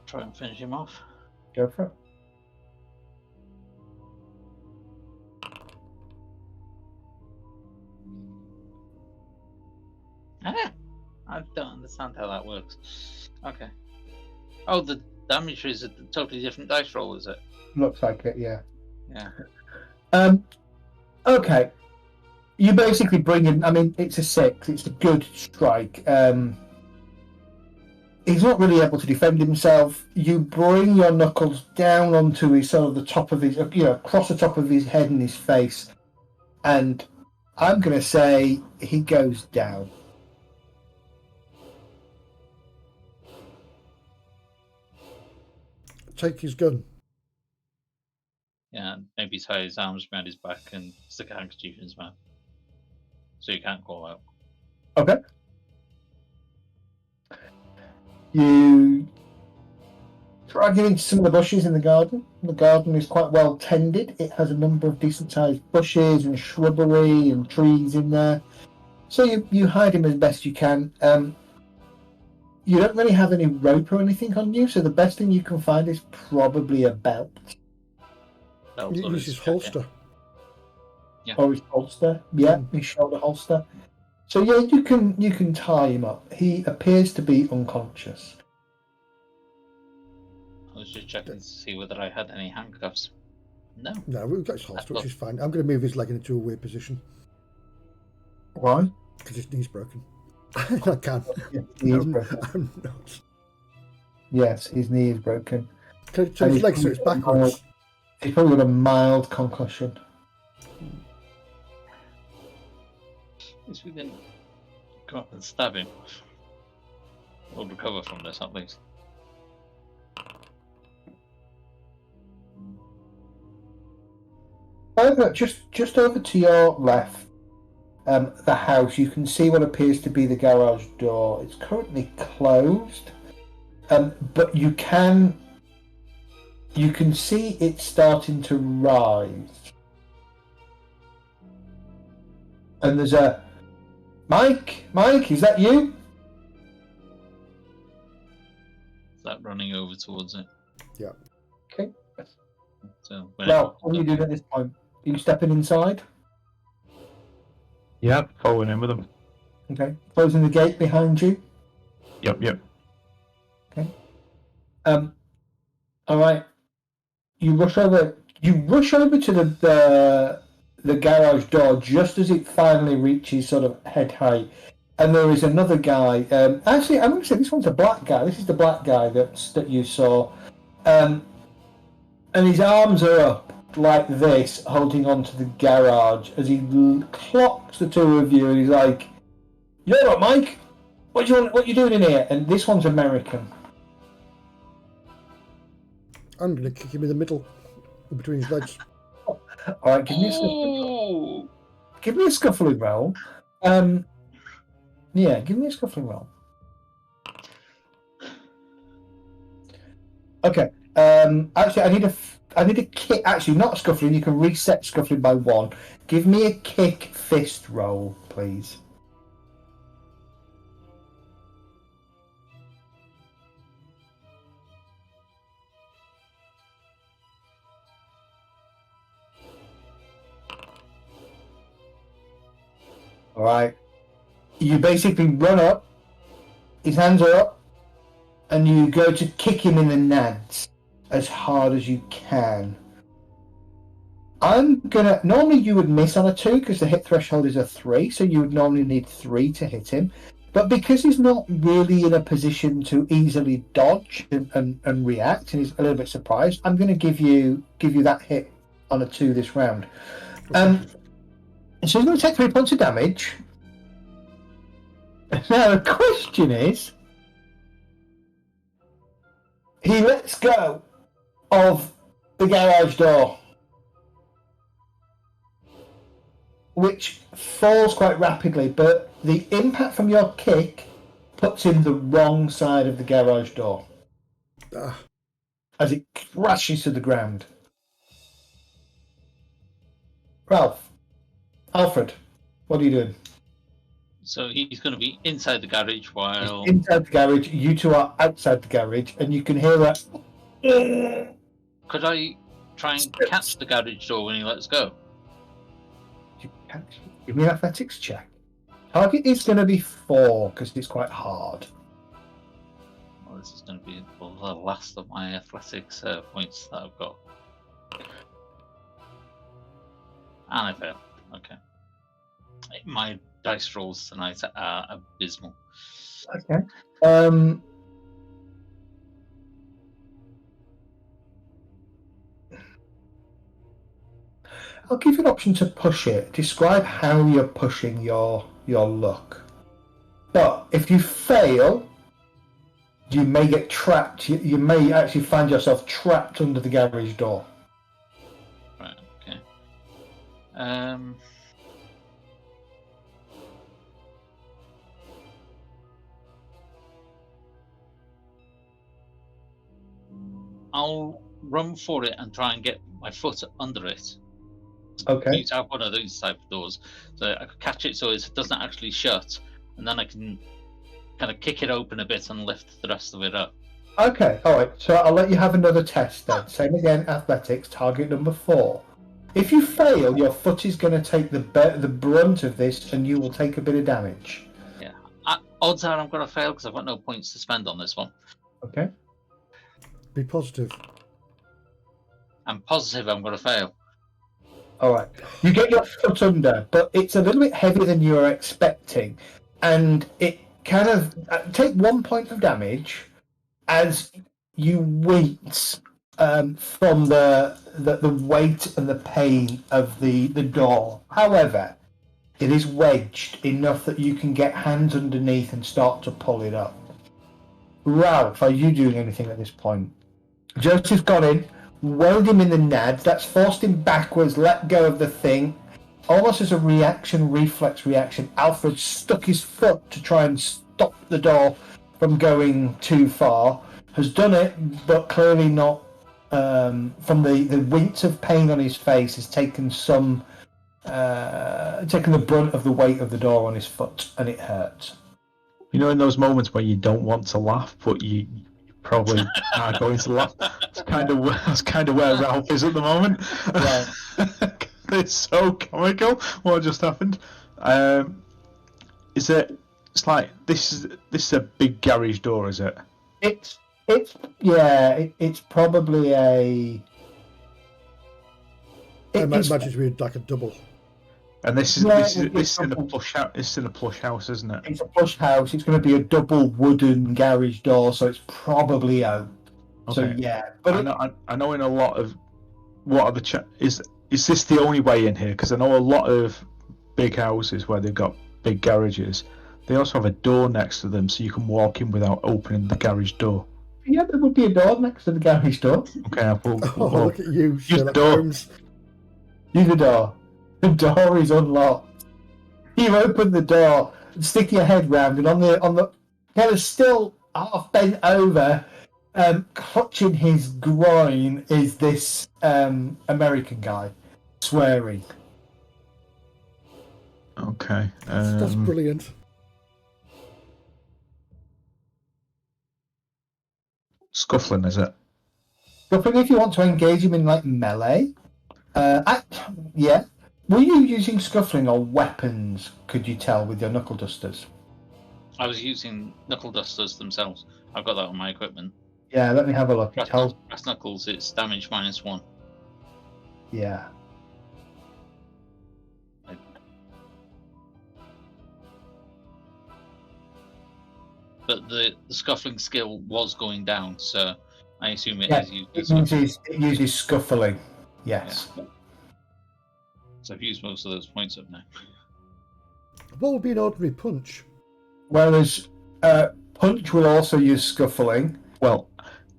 S4: Try and finish him off.
S2: Go for it.
S4: I don't understand how that works. Okay. Oh, the damage is a totally different dice roll, is it?
S2: Looks like it, yeah.
S4: Yeah.
S2: Okay. You basically bring in, I mean, it's a 6. It's a good strike. He's not really able to defend himself. You bring your knuckles down onto his sort of the top of his, across the top of his head and his face. And I'm going to say he goes down.
S1: Take his gun.
S4: Yeah, maybe tie his arms behind his back and stick a handkerchief in his mouth. So you can't call out.
S2: Okay. You drag him into some of the bushes in the garden. The garden is quite well tended. It has a number of decent-sized bushes and shrubbery and trees in there. So you hide him as best you can. You don't really have any rope or anything on you, so the best thing you can find is probably a belt.
S1: Use his holster.
S4: Yeah.
S2: Or his holster. Yeah, his shoulder holster. So yeah, you can tie him up. He appears to be unconscious.
S4: I was just checking to see whether I had any handcuffs. No.
S1: No, we've got his holster, which is fine. I'm going to move his leg into a weird position.
S2: Why?
S1: Because his knee's broken. I can't.
S2: Yeah, broken.
S1: I'm not.
S2: Yes, his knee is broken.
S1: Can I turn his leg so it's backwards?
S2: He's probably got a mild concussion.
S4: At least we didn't come up and stab him. We'll recover from this at least.
S2: Over, just over to your left, the house, you can see what appears to be the garage door. It's currently closed, but you can see it starting to rise. And there's a Mike, is that you?
S4: Is that running over towards it?
S1: Yeah.
S2: Okay.
S4: So
S2: Well, what are you doing at this point? Are you stepping inside?
S3: Yeah, following in with them.
S2: Okay. Closing the gate behind you?
S3: Yep.
S2: Okay. All right. You rush over to the garage door just as it finally reaches sort of head height, and there is another guy. Actually, I'm going to say this one's a black guy. This is the black guy that you saw, and his arms are up like this, holding onto the garage as he clocks the two of you, and he's like, "You're up, Mike. What you doing in here?" And this one's American.
S1: I'm going to kick him in the middle, in between his legs.
S2: All right, give me a scuffling roll. Yeah, give me a scuffling roll. Okay. Actually, I need a kick. Actually, not scuffling. You can reset scuffling by 1. Give me a kick fist roll, please. All right. You basically run up. His hands are up, and you go to kick him in the nads as hard as you can. I'm gonna. Normally, you would miss on a 2 because the hit threshold is a 3, so you would normally need 3 to hit him. But because he's not really in a position to easily dodge and react, and he's a little bit surprised, I'm going to give you that hit on a 2 this round. So he's going to take 3 points of damage. Now the question is, he lets go of the garage door, which falls quite rapidly, but the impact from your kick puts him the wrong side of the garage door as it crashes to the ground. Alfred, what are you doing?
S4: So he's going to be inside the garage while...
S2: Inside the garage, you two are outside the garage, and you can hear that.
S4: Could I try and catch the garage door when he lets go?
S2: Give me an athletics check. Target is going to be 4 because it's quite hard.
S4: Well, this is going to be the last of my athletics points that I've got. And I fail. Okay. My dice rolls tonight are abysmal.
S2: Okay. I'll give you an option to push it. Describe how you're pushing your luck. But if you fail, you may get trapped. You may actually find yourself trapped under the garage door.
S4: Right, okay. I'll run for it and try and get my foot under it.
S2: Okay.
S4: Use out one of those type of doors, so I could catch it so it doesn't actually shut, and then I can kind of kick it open a bit and lift the rest of it up.
S2: Okay, all right. So I'll let you have another test then. Same again, athletics, target number 4. If you fail, your foot is going to take the brunt of this, and you will take a bit of damage.
S4: Yeah. Odds are I'm going to fail because I've got no points to spend on this one.
S2: Okay.
S1: Be positive.
S4: I'm positive I'm going to fail.
S2: All right. You get your foot under, but it's a little bit heavier than you were expecting, and it kind of take 1 point of damage as you wince from the weight and the pain of the door. However, it is wedged enough that you can get hands underneath and start to pull it up. Ralph, are you doing anything at this point? Joseph's gone in, welled him in the nads. That's forced him backwards, let go of the thing. Almost as a reflex reaction, Alfred stuck his foot to try and stop the door from going too far. Has done it, but clearly not. From the wince of pain on his face, has taken taken the brunt of the weight of the door on his foot, and it hurts.
S3: You know, in those moments where you don't want to laugh, but you probably are going to laugh. That's kind of where Ralph is at the moment.
S2: Right.
S3: It's so comical. What just happened? It's like this is a big garage door, is it?
S2: It's probably a.
S1: I imagine it to be like a double.
S3: And this is in a plush house. It's in a plush house, isn't it?
S2: It's a plush house. It's going to be a double wooden garage door, so it's probably oak.
S3: Okay.
S2: So yeah, but
S3: I know in a lot of what are the is this the only way in here? Because I know a lot of big houses where they've got big garages. They also have a door next to them, so you can walk in without opening the garage door.
S2: Yeah, there would be a door next to the garage door.
S3: Okay,
S1: Oh, look at you, Sherlock
S3: door.
S1: Holmes.
S2: Use the door. The door is unlocked. You open the door and stick your head round, and on the kind of still half bent over, clutching his groin, is this American guy swearing.
S3: Okay.
S1: That's brilliant.
S3: Scuffling, is it?
S2: But if you want to engage him in like melee, yeah. Were you using scuffling or weapons? Could you tell with your knuckle dusters?
S4: I was using knuckle dusters themselves. I've got that on my equipment.
S2: Yeah, let me have a look. It tells.
S4: Brass knuckles, it's damage -1.
S2: Yeah.
S4: But the scuffling skill was going down, so I assume it is used.
S2: It uses scuffling. Yes.
S4: Yeah. So I've used most of those points up now.
S1: What would be an ordinary punch?
S2: Whereas punch will also use scuffling.
S3: Well,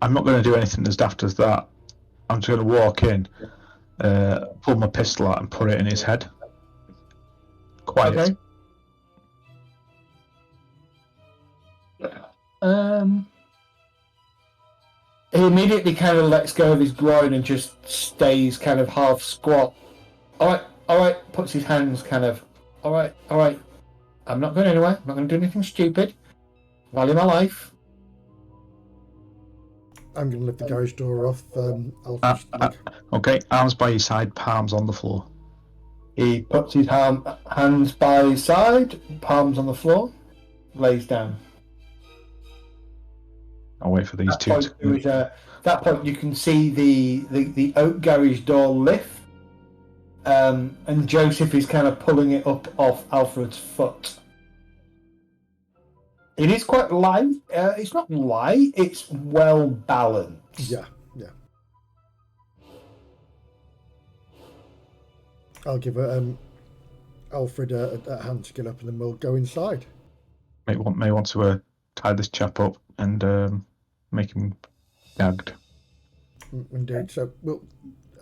S3: I'm not going to do anything as daft as that. I'm just going to walk in, pull my pistol out and put it in his head. Quiet.
S2: Okay. He immediately kind of lets go of his groin and just stays kind of half squat. All right. Puts his hands kind of. All right. I'm not going anywhere. I'm not going to do anything stupid. Value my life.
S1: I'm going to lift the garage door off.
S3: Okay, arms by his side, palms on the floor.
S2: He puts his hands by his side, palms on the floor, lays down.
S3: I'll wait for these two.
S2: That point, you can see the oak garage door lift, and Joseph is kind of pulling it up off Alfred's foot. It is quite light. It's not light. It's well balanced.
S1: Yeah. I'll give Alfred a hand to get up, and then we'll go inside.
S3: May want to tie this chap up and make him gagged.
S1: Indeed. So we'll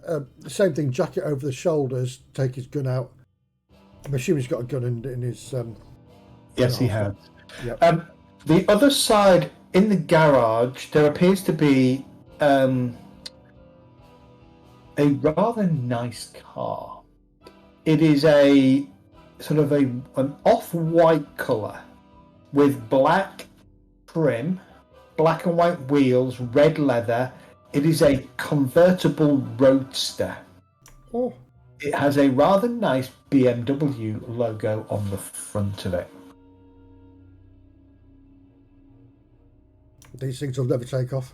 S1: the same thing. Jacket over the shoulders. Take his gun out. I'm assuming he's got a gun in his.
S2: Yes, he has.
S1: Yep.
S2: The other side, in the garage, there appears to be a rather nice car. It is a sort of an off-white colour with black trim, black and white wheels, red leather. It is a convertible roadster.
S1: Oh.
S2: It has a rather nice BMW logo on the front of it.
S1: These things will never take off.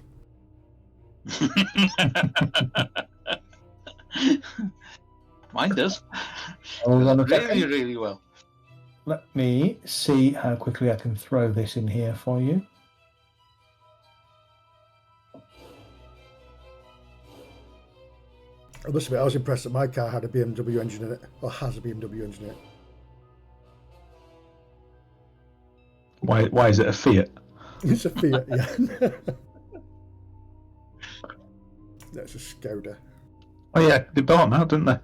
S4: Mine does.
S2: Hold on a
S4: really,
S2: second.
S4: really well.
S2: Let me see how quickly I can throw this in here for you.
S1: I must admit, I was impressed that my car had a BMW engine in it, or has a BMW engine in it.
S3: Why is it a Fiat?
S1: It's a Fiat, yeah. That's a Skoda.
S3: Oh yeah, they bought them out, didn't they?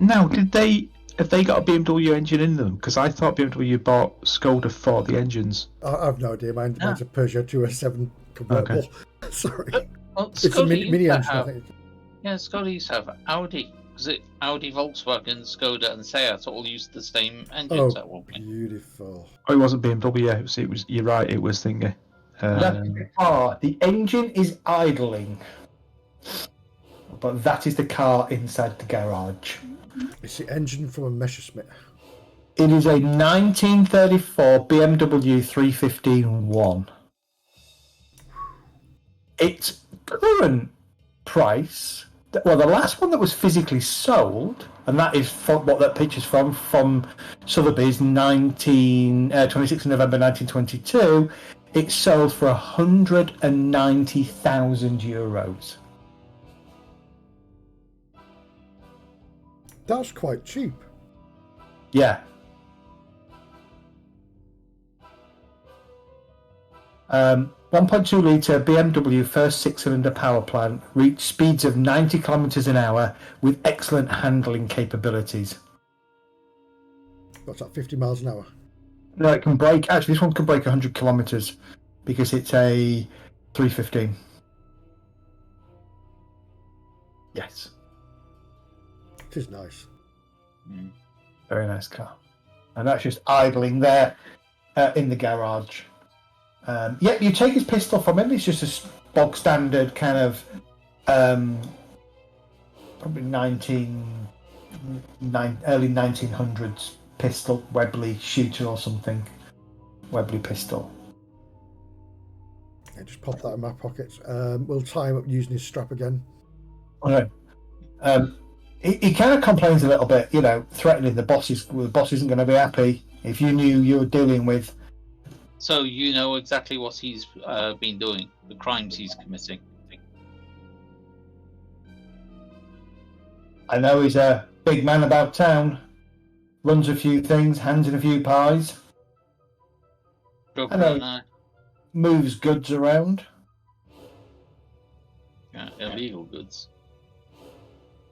S3: Now, have they got a BMW engine in them? Because I thought BMW bought Skoda for the engines.
S1: I have no idea. Mine's a Peugeot 207 convertible.
S3: Okay.
S1: Sorry.
S4: Well,
S1: It's a mini engine, I think.
S4: Yeah, Skoda used to have Audi. Was it Audi, Volkswagen, Skoda, and Seat all used the same engines at one point?
S1: Beautiful.
S3: Oh, it wasn't BMW. It was. You're right. It was thingy.
S2: The engine is idling, but that is the car inside the garage.
S1: It's the engine from a Messerschmitt.
S2: It is a 1934 BMW 315-1. Its current price, well, the last one that was physically sold, and that is what that picture's from Sotheby's, 26th November 1922, it sold for €190,000.
S1: That's quite cheap.
S2: Yeah. 1.2 litre BMW first six-cylinder power plant reached speeds of 90 kilometres an hour with excellent handling capabilities.
S1: What's that, 50 miles an hour?
S2: No, it can brake. Actually, this one can brake 100 kilometres because it's a 315. Yes.
S1: It is nice.
S2: Very nice car. And that's just idling there in the garage. Yep, you take his pistol from him. It's just a bog standard kind of probably early 1900s pistol, Webley shooter or something. Webley pistol.
S1: I just pop that in my pocket. We'll tie him up using his strap again.
S2: Okay. He kind of complains a little bit, threatening the boss isn't going to be happy if you knew you were dealing with.
S4: So you know exactly what he's been doing, the crimes he's committing.
S2: I know he's a big man about town, runs a few things, hands in a few pies.
S4: Drug
S2: I know.
S4: runner,
S2: Moves goods around.
S4: illegal goods.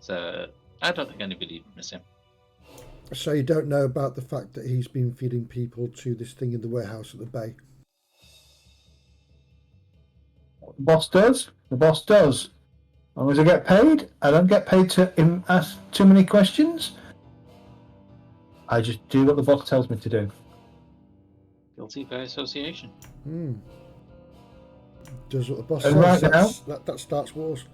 S4: So I don't think anybody would miss him.
S1: So you don't know about the fact that he's been feeding people to this thing in the warehouse at the bay?
S2: The boss does. The boss does. As long as I get paid, I don't get paid to ask too many questions. I just do what the boss tells me to do.
S4: Guilty by association.
S1: Does what the boss
S2: And
S1: says.
S2: right now-
S1: That starts wars.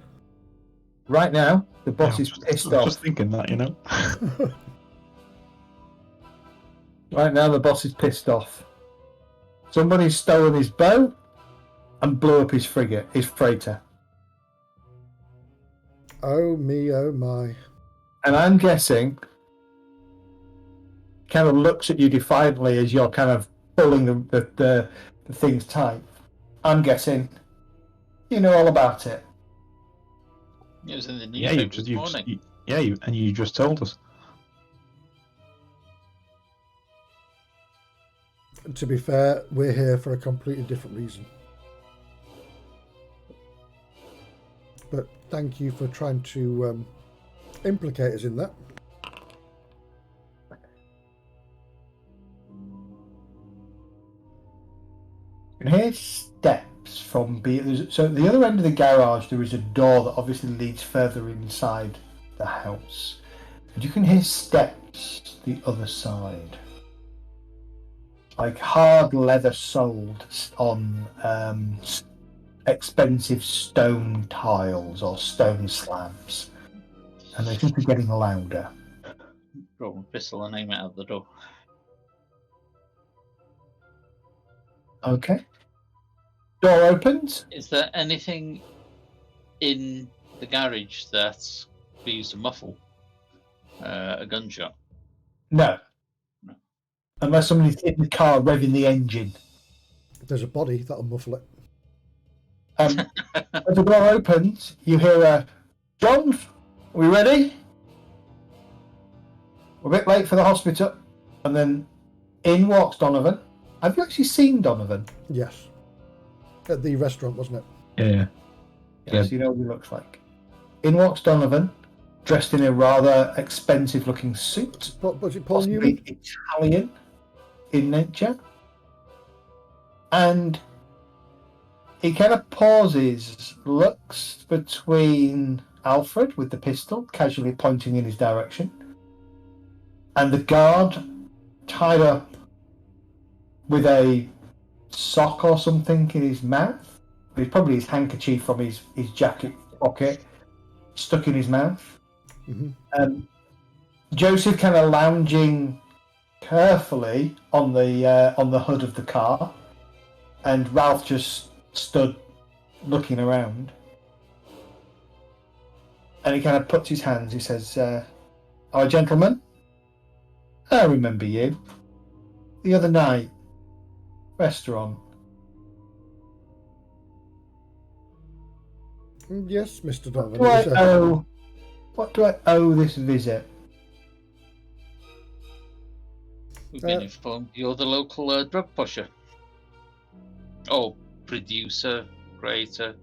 S2: Right now, the boss
S3: Yeah,
S2: is pissed
S3: I was
S2: off.
S3: just thinking that,
S2: Right now, the boss is pissed off. Somebody's stolen his bow and blew up his frigate, his freighter.
S1: Oh me, oh my.
S2: And I'm guessing, kind of looks at you defiantly as you're kind of pulling the things tight. I'm guessing, you know all about it.
S4: It was in the
S3: Yeah,
S4: newspaper this morning.
S3: you just told us.
S1: And to be fair, we're here for a completely different reason. But thank you for trying to implicate us in that.
S2: You can hear steps from so at the other end of the garage there is a door that obviously leads further inside the house, and you can hear steps the other side, like hard leather soled on expensive stone tiles or stone slabs, and they seem to be getting louder.
S4: Draw a pistol and aim it out the door.
S2: Okay. Door opens.
S4: Is there anything in the garage that we use to muffle a gunshot?
S2: No. Unless somebody's in the car revving the engine.
S1: If there's a body, that'll muffle it.
S2: As the door opens, you hear a, John, are we ready? We're a bit late for the hospital. And then in walks Donovan. Have you actually seen Donovan?
S1: Yes. At the restaurant, wasn't it?
S3: Yeah.
S2: Yes, you know what he looks like. In walks Donovan, dressed in a rather expensive-looking suit,
S1: But was it Paul
S2: possibly
S1: Newman?
S2: Italian in nature. And he kind of pauses, looks between Alfred with the pistol, casually pointing in his direction, and the guard tied up with a sock or something in his mouth. It's probably his handkerchief from his jacket pocket stuck in his mouth.
S1: Mm-hmm.
S2: Joseph kind of lounging carefully on the hood of the car, and Ralph just stood looking around. And he kind of puts his hands. He says, "Oh, gentlemen, I remember you. The other night, restaurant."
S1: Yes, Mr. Donovan.
S2: What do I owe this visit?
S4: We've been informed you're the local drug pusher. Oh, producer, creator.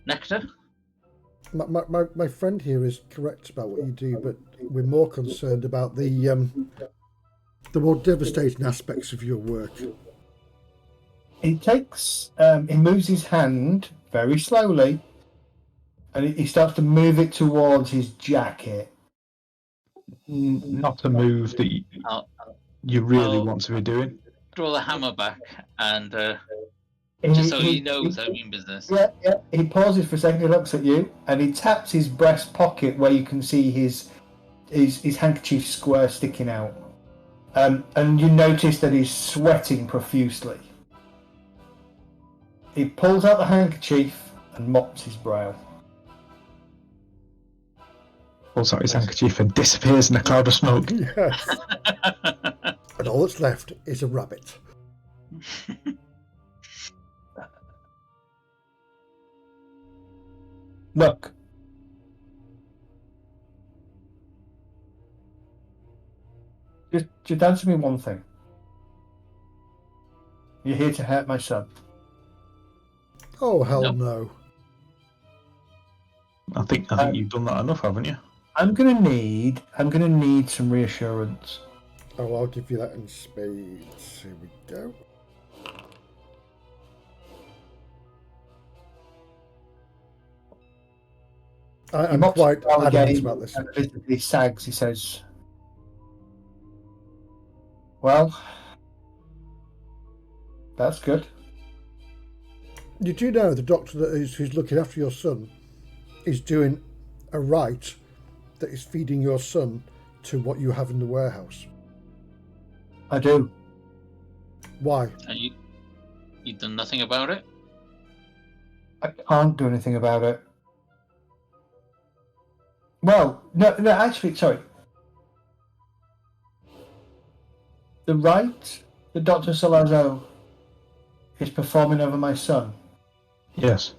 S4: Nectar?
S1: My friend here is correct about what you do, but we're more concerned about the more devastating aspects of your work.
S2: He moves his hand very slowly, and he starts to move it towards his jacket.
S3: Not a move that you really want to be doing.
S4: Draw the hammer back and just so he knows I mean business.
S2: Yeah. He pauses for a second, he looks at you, and he taps his breast pocket where you can see his handkerchief square sticking out. And you notice that he's sweating profusely. He pulls out the handkerchief and mops his brow.
S3: Pulls out his handkerchief and disappears in a cloud of smoke.
S1: Yes. And all that's left is a rabbit.
S2: Look. Just answer me one thing. You're here to hurt my son.
S1: Oh, hell no.
S3: I think you've done that enough, haven't you?
S2: I'm gonna need some reassurance.
S1: Oh, I'll give you that in spades. Here we go. I'm quite adamant about this.
S2: And visibly sags. He says, "Well, that's good."
S1: You do know the doctor who's looking after your son is doing a rite that is feeding your son to what you have in the warehouse.
S2: I do.
S1: Why?
S4: And you've done nothing about it?
S2: I can't do anything about it. Well, no, actually, sorry. The rite that Dr. Salazzo is performing over my son.
S3: Yes.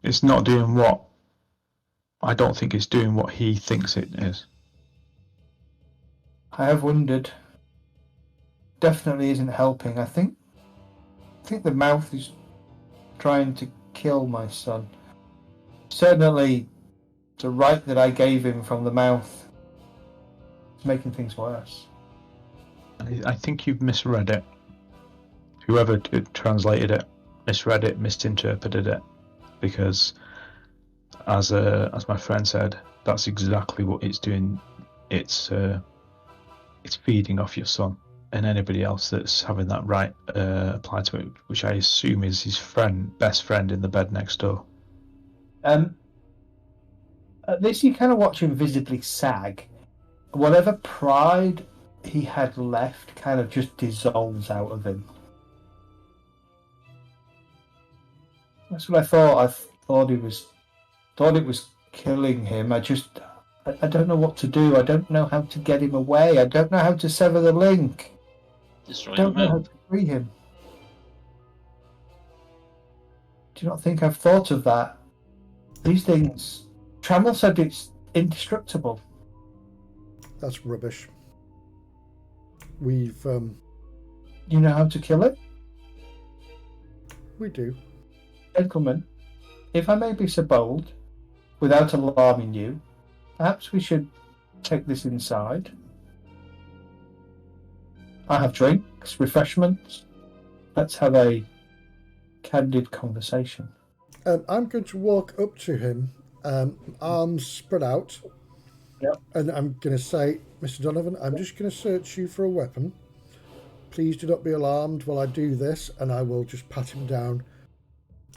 S3: It's not doing what... I don't think it's doing what he thinks it is.
S2: I have wondered. Definitely isn't helping. I think the mouth is trying to kill my son. Certainly, the rite that I gave him from the mouth is making things worse.
S3: I think you've misread it. Whoever translated it misread it, misinterpreted it, because as my friend said, that's exactly what it's doing. It's feeding off your son and anybody else that's having that right applied to it, which I assume is his best friend in the bed next door.
S2: At this, you kind of watch him visibly sag. Whatever pride he had left kind of just dissolves out of him. That's what I thought. I thought it was killing him. I don't know what to do. I don't know how to get him away. I don't know how to sever the link.
S4: Destroy
S2: I don't
S4: him
S2: know
S4: out.
S2: how to free him. Do you not think I've thought of that? These things... Trammell said it's indestructible.
S1: That's rubbish. We've...
S2: You know how to kill it?
S1: We do.
S2: Gentlemen, if I may be so bold, without alarming you, perhaps we should take this inside. I have drinks, refreshments. Let's have a candid conversation.
S1: I'm going to walk up to him, arms spread out,
S2: Yep.
S1: and I'm going to say, Mr. Donovan, I'm just going to search you for a weapon. Please do not be alarmed while I do this, and I will just pat him down.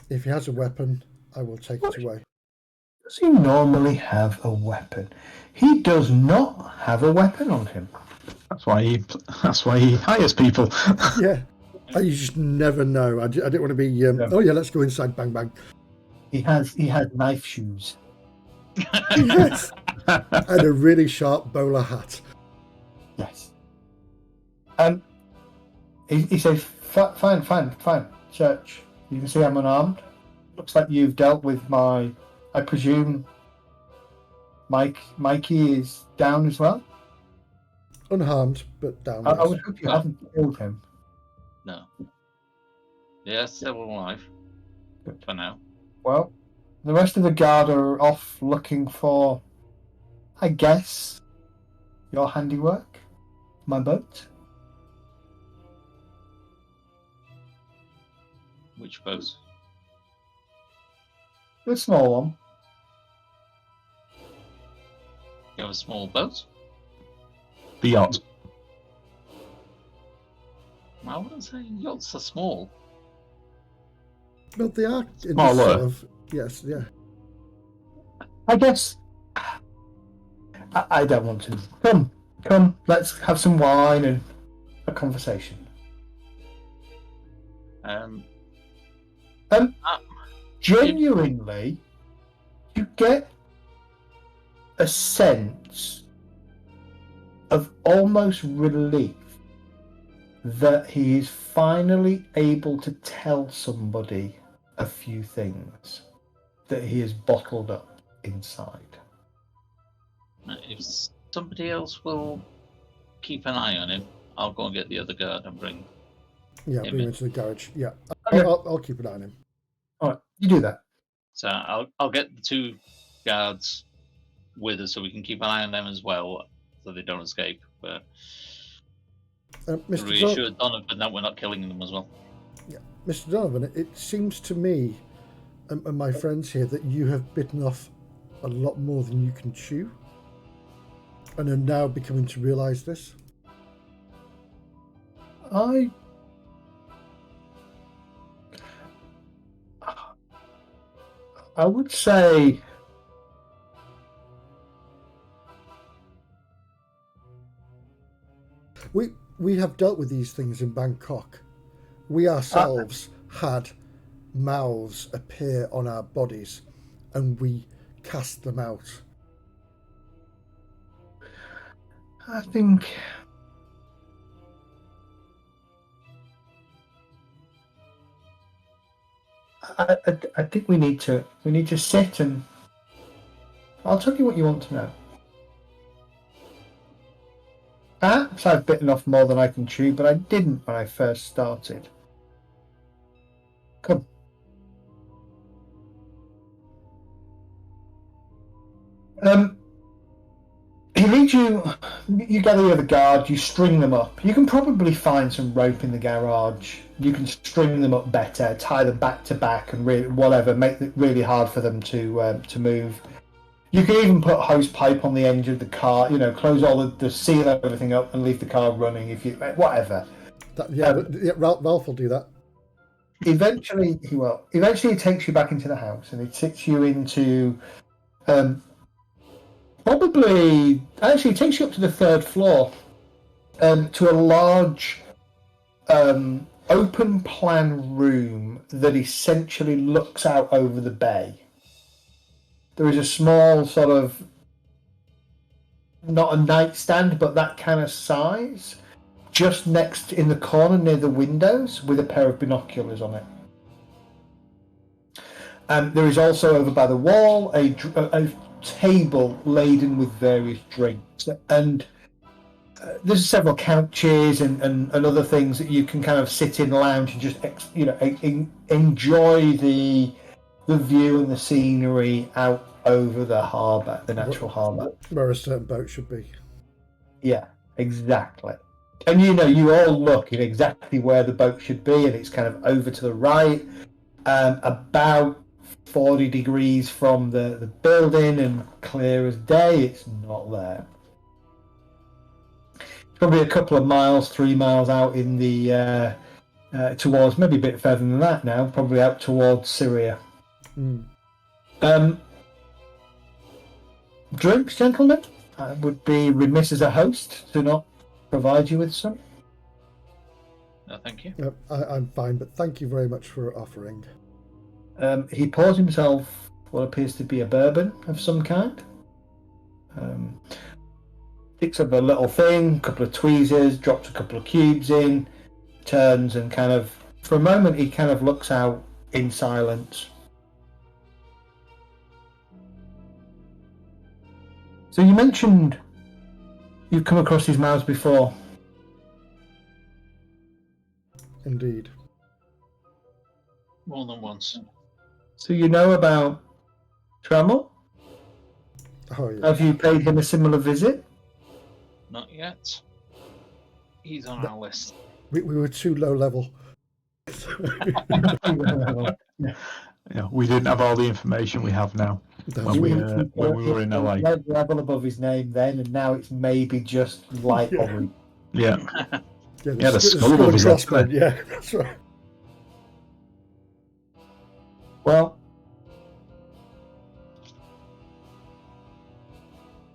S1: If he has a weapon, I will take it away.
S2: Does he normally have a weapon? He does not have a weapon on him.
S3: That's why he hires people.
S1: Yeah. You just never know. I didn't want to be, oh yeah, let's go inside, bang, bang.
S2: He has knife shoes.
S1: Yes. And a really sharp bowler hat.
S2: Yes. He says, fine. Search. You can see I'm unarmed. Looks like you've dealt with I presume Mikey is down as well?
S1: unharmed, but down.
S2: I would hope you haven't killed him.
S4: No. Yeah, still alive.
S2: Good.
S4: For now.
S2: Well, the rest of the guard are off looking for, I guess, your handiwork. My boat.
S4: Which boat?
S2: The small one.
S4: You have a small boat?
S3: The yacht.
S4: I wouldn't say yachts are small.
S1: Well, they are in
S3: Smaller.
S1: the sort of, yes, yeah.
S2: I guess. I don't want to. Come, let's have some wine and a conversation. Genuinely, you get a sense of almost relief that he is finally able to tell somebody a few things that he has bottled up inside.
S4: If somebody else will keep an eye on him, I'll go and get the other guard and bring.
S1: Yeah,
S4: him
S1: bring him
S4: in.
S1: to the garage. Yeah,
S2: Okay.
S1: I'll keep an eye on him.
S2: All right, you do that.
S4: So I'll get the two guards with us so we can keep an eye on them as well, so they don't escape. But
S1: Mr.
S4: reassure Donovan that we're not killing them as well.
S1: Yeah, Mr. Donovan, it seems to me and my friends here that you have bitten off a lot more than you can chew, and are now beginning to realise this.
S2: I would say
S1: we have dealt with these things in Bangkok. We ourselves had mouths appear on our bodies, and we cast them out.
S2: I think I think we need to sit and I'll tell you what you want to know. Perhaps I've bitten off more than I can chew, but I didn't when I first started. Come. He leads you. You gather the other guard. You string them up. You can probably find some rope in the garage. You can string them up better, tie them back to back, and whatever, make it really hard for them to move. You can even put hose pipe on the end of the car. Close all the seal everything up and leave the car running. If you whatever.
S1: Ralph will do that.
S2: Eventually, he will. Eventually, he takes you back into the house and he takes you into. Probably, actually, it takes you up to the third floor, to a large, open plan room that essentially looks out over the bay. There is a small sort of, not a nightstand, but that kind of size, just next in the corner near the windows with a pair of binoculars on it. There is also over by the wall a table laden with various drinks, and there's several couches and other things that you can kind of sit in, lounge, and just enjoy the view and the scenery out over the harbour, the natural harbour,
S1: where a certain boat should be.
S2: Yeah, exactly. And you all look at exactly where the boat should be, and it's kind of over to the right, about 40 degrees from the building, and clear as day. It's not there. It's probably a couple of miles, 3 miles out in the towards, maybe a bit further than that now, probably out towards Syria. Drinks, gentlemen? I would be remiss as a host to not provide you with some.
S4: No, thank you.
S1: I'm fine, but thank you very much for offering.
S2: He pours himself what appears to be a bourbon of some kind. Picks up a little thing, a couple of tweezers, drops a couple of cubes in, turns and kind of, for a moment, he kind of looks out in silence. So you mentioned You've come across these mouths before.
S1: Indeed.
S4: More than once.
S2: So you know about Trammell?
S1: Oh, yeah.
S2: Have you paid him a similar visit?
S4: Not yet. He's on our list.
S1: We were too low level.
S3: Yeah, we didn't have all the information we have now when we were in LA.
S2: Level above his name then, and now it's maybe just light hovering.
S3: Yeah.
S1: Yeah,
S3: the skull above his head.
S1: crossbone. Yeah, that's right.
S2: Well,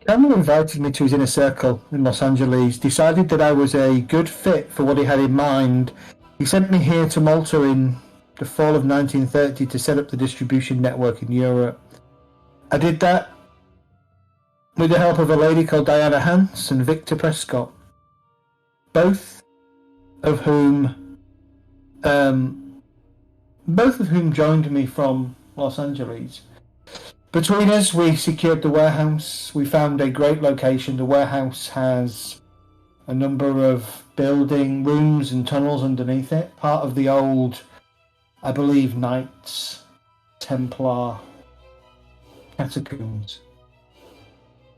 S2: Cameron invited me to his inner circle in Los Angeles, decided that I was a good fit for what he had in mind. He sent me here to Malta in the fall of 1930 to set up the distribution network in Europe. I did that with the help of a lady called Diana Hans and Victor Prescott, both of whom joined me from Los Angeles. Between us, we secured the warehouse. We found a great location. The warehouse has a number of building rooms and tunnels underneath it, part of the old, I believe, Knights Templar catacombs.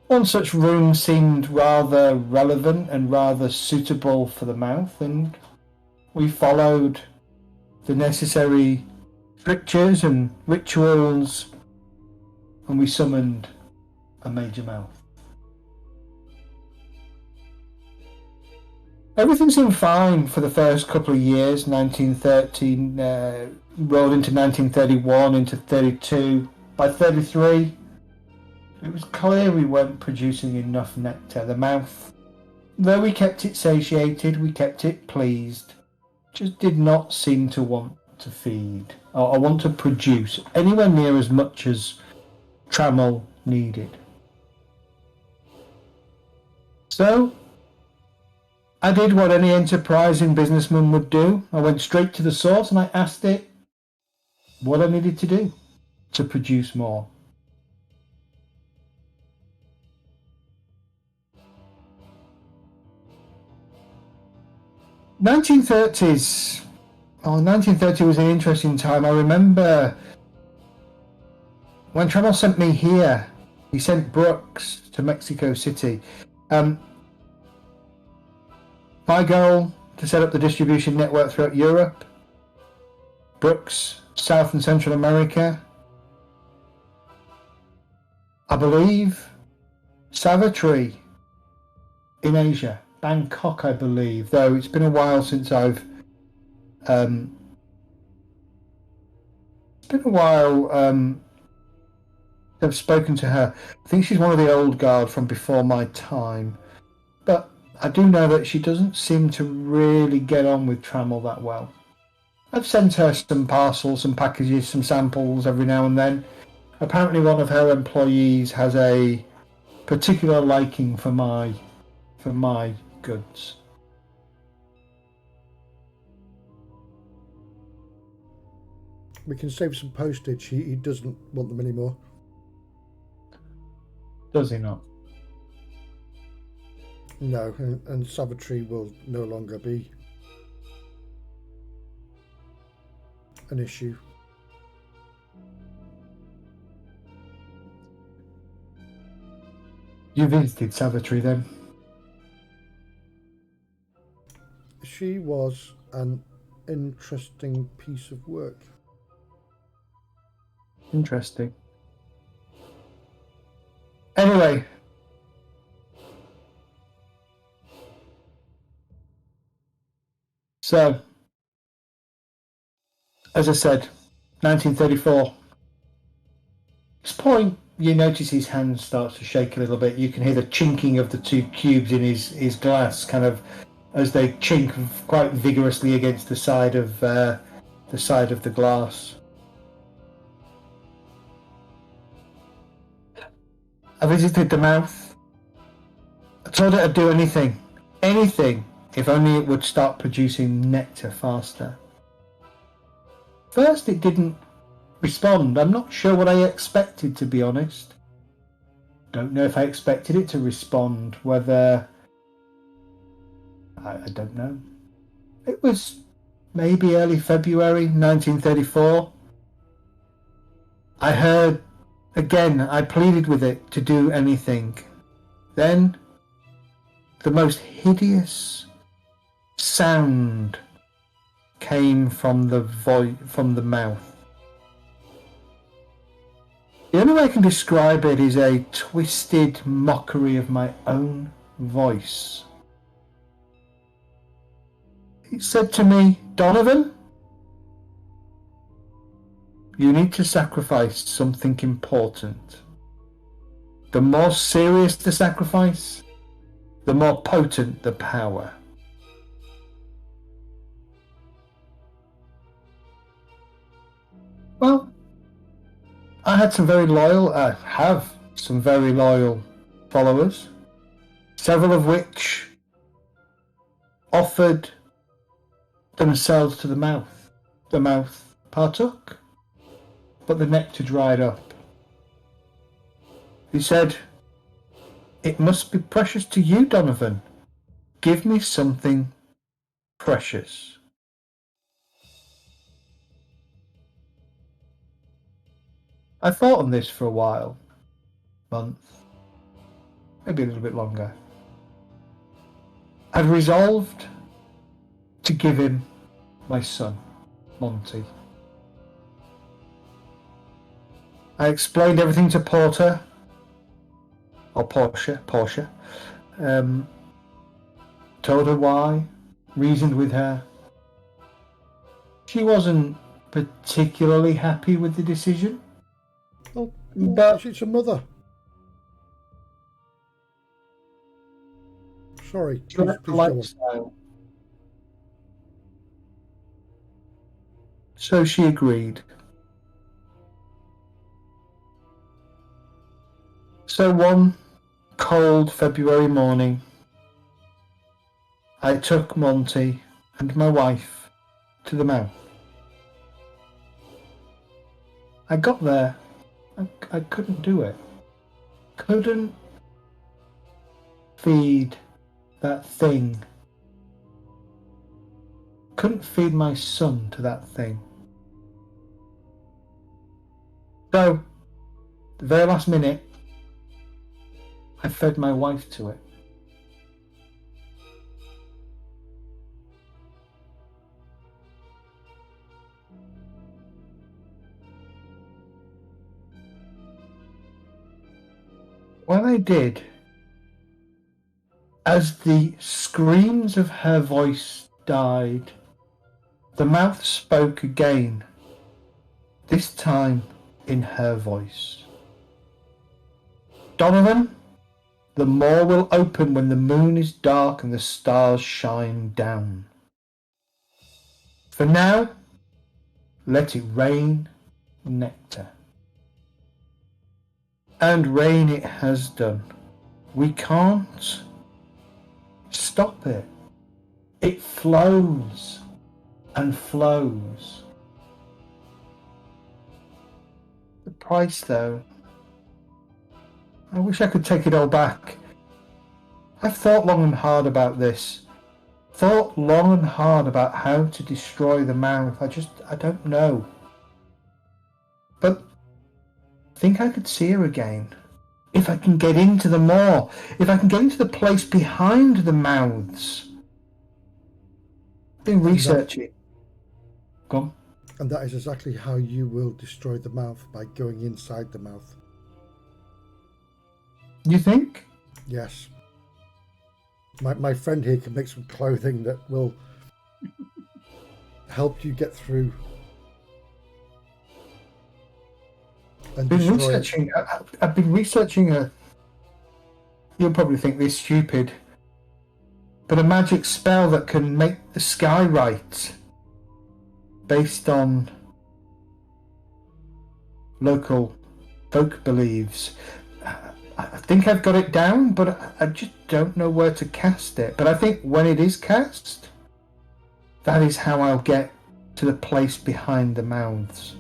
S2: One such room seemed rather relevant and rather suitable for the mouth, and we followed the necessary strictures and rituals, and we summoned a major mouth. Everything seemed fine for the first couple of years. 1913 rolled into 1931, into 32. By 33, it was clear we weren't producing enough nectar. The mouth, though we kept it satiated, we kept it pleased, just did not seem to want to feed or want to produce anywhere near as much as Trammell needed. So I did what any enterprising businessman would do. I went straight to the source and I asked it what I needed to do to produce more. Oh, 1930 was an interesting time. I remember when Trammell sent me here, he sent Brooks to Mexico City. My goal, to set up the distribution network throughout Europe. Brooks, South and Central America. I believe Savitri in Asia. Bangkok, I believe, though it's been a while since I've spoken to her. I think she's one of the old guard from before my time, but I do know that she doesn't seem to really get on with Trammell that well. I've sent her some parcels, some packages, some samples every now and then. Apparently one of her employees has a particular liking for my goods.
S1: We can save some postage. He doesn't want them anymore.
S2: Does he not?
S1: No, and Savitri will no longer be an issue.
S2: You visited Savitri then?
S1: She was an interesting piece of work.
S2: Interesting. Anyway. So, as I said, 1934. At this point, you notice his hand starts to shake a little bit. You can hear the chinking of the two cubes in his glass, kind of as they chink quite vigorously against the side of the glass. I visited the mouth. I told it I'd do anything, if only it would start producing nectar faster. First, it didn't respond. I'm not sure what I expected, to be honest. Don't know if I expected it to respond, whether I don't know. It was maybe early February 1934. I heard, again, I pleaded with it to do anything. Then, the most hideous sound came from the mouth. The only way I can describe it is a twisted mockery of my own voice. It said to me, "Donovan, you need to sacrifice something important. The more serious the sacrifice, the more potent the power." Well, I have some very loyal followers, several of which offered themselves to the mouth. The mouth partook, but the nectar dried up. He said, "It must be precious to you, Donovan. Give me something precious." I thought on this for a while, month, maybe a little bit longer. I'd resolved to give him my son, Monty. I explained everything to Portia. Told her why, reasoned with her. She wasn't particularly happy with the decision.
S1: Well,
S2: But
S1: she's a mother. Sorry, please go on.
S2: lifestyle. So she agreed. So one cold February morning, I took Monty and my wife to the mouth. I got there. I couldn't do it. Couldn't feed that thing. Couldn't feed my son to that thing. So, the very last minute, I fed my wife to it. When I did, as the screams of her voice died, the mouth spoke again, this time in her voice. "Donovan, the moor will open when the moon is dark and the stars shine down. For now, let it rain nectar." And rain it has done. We can't stop it. It flows and flows. The price, though, I wish I could take it all back. I've thought long and hard about this. Thought long and hard about how to destroy the mouth. I don't know. But I think I could see her again. If I can get into the moor. If I can get into the place behind the mouths. I've been researching. Go on.
S1: And that is exactly how you will destroy the mouth, by going inside the mouth.
S2: You think?
S1: Yes. My friend here can make some clothing that will help you get through. And
S2: I've been researching a. You'll probably think this stupid, but a magic spell that can make the sky right, based on local folk beliefs. I think I've got it down, but I just don't know where to cast it. But I think when it is cast, that is how I'll get to the place behind the mouths.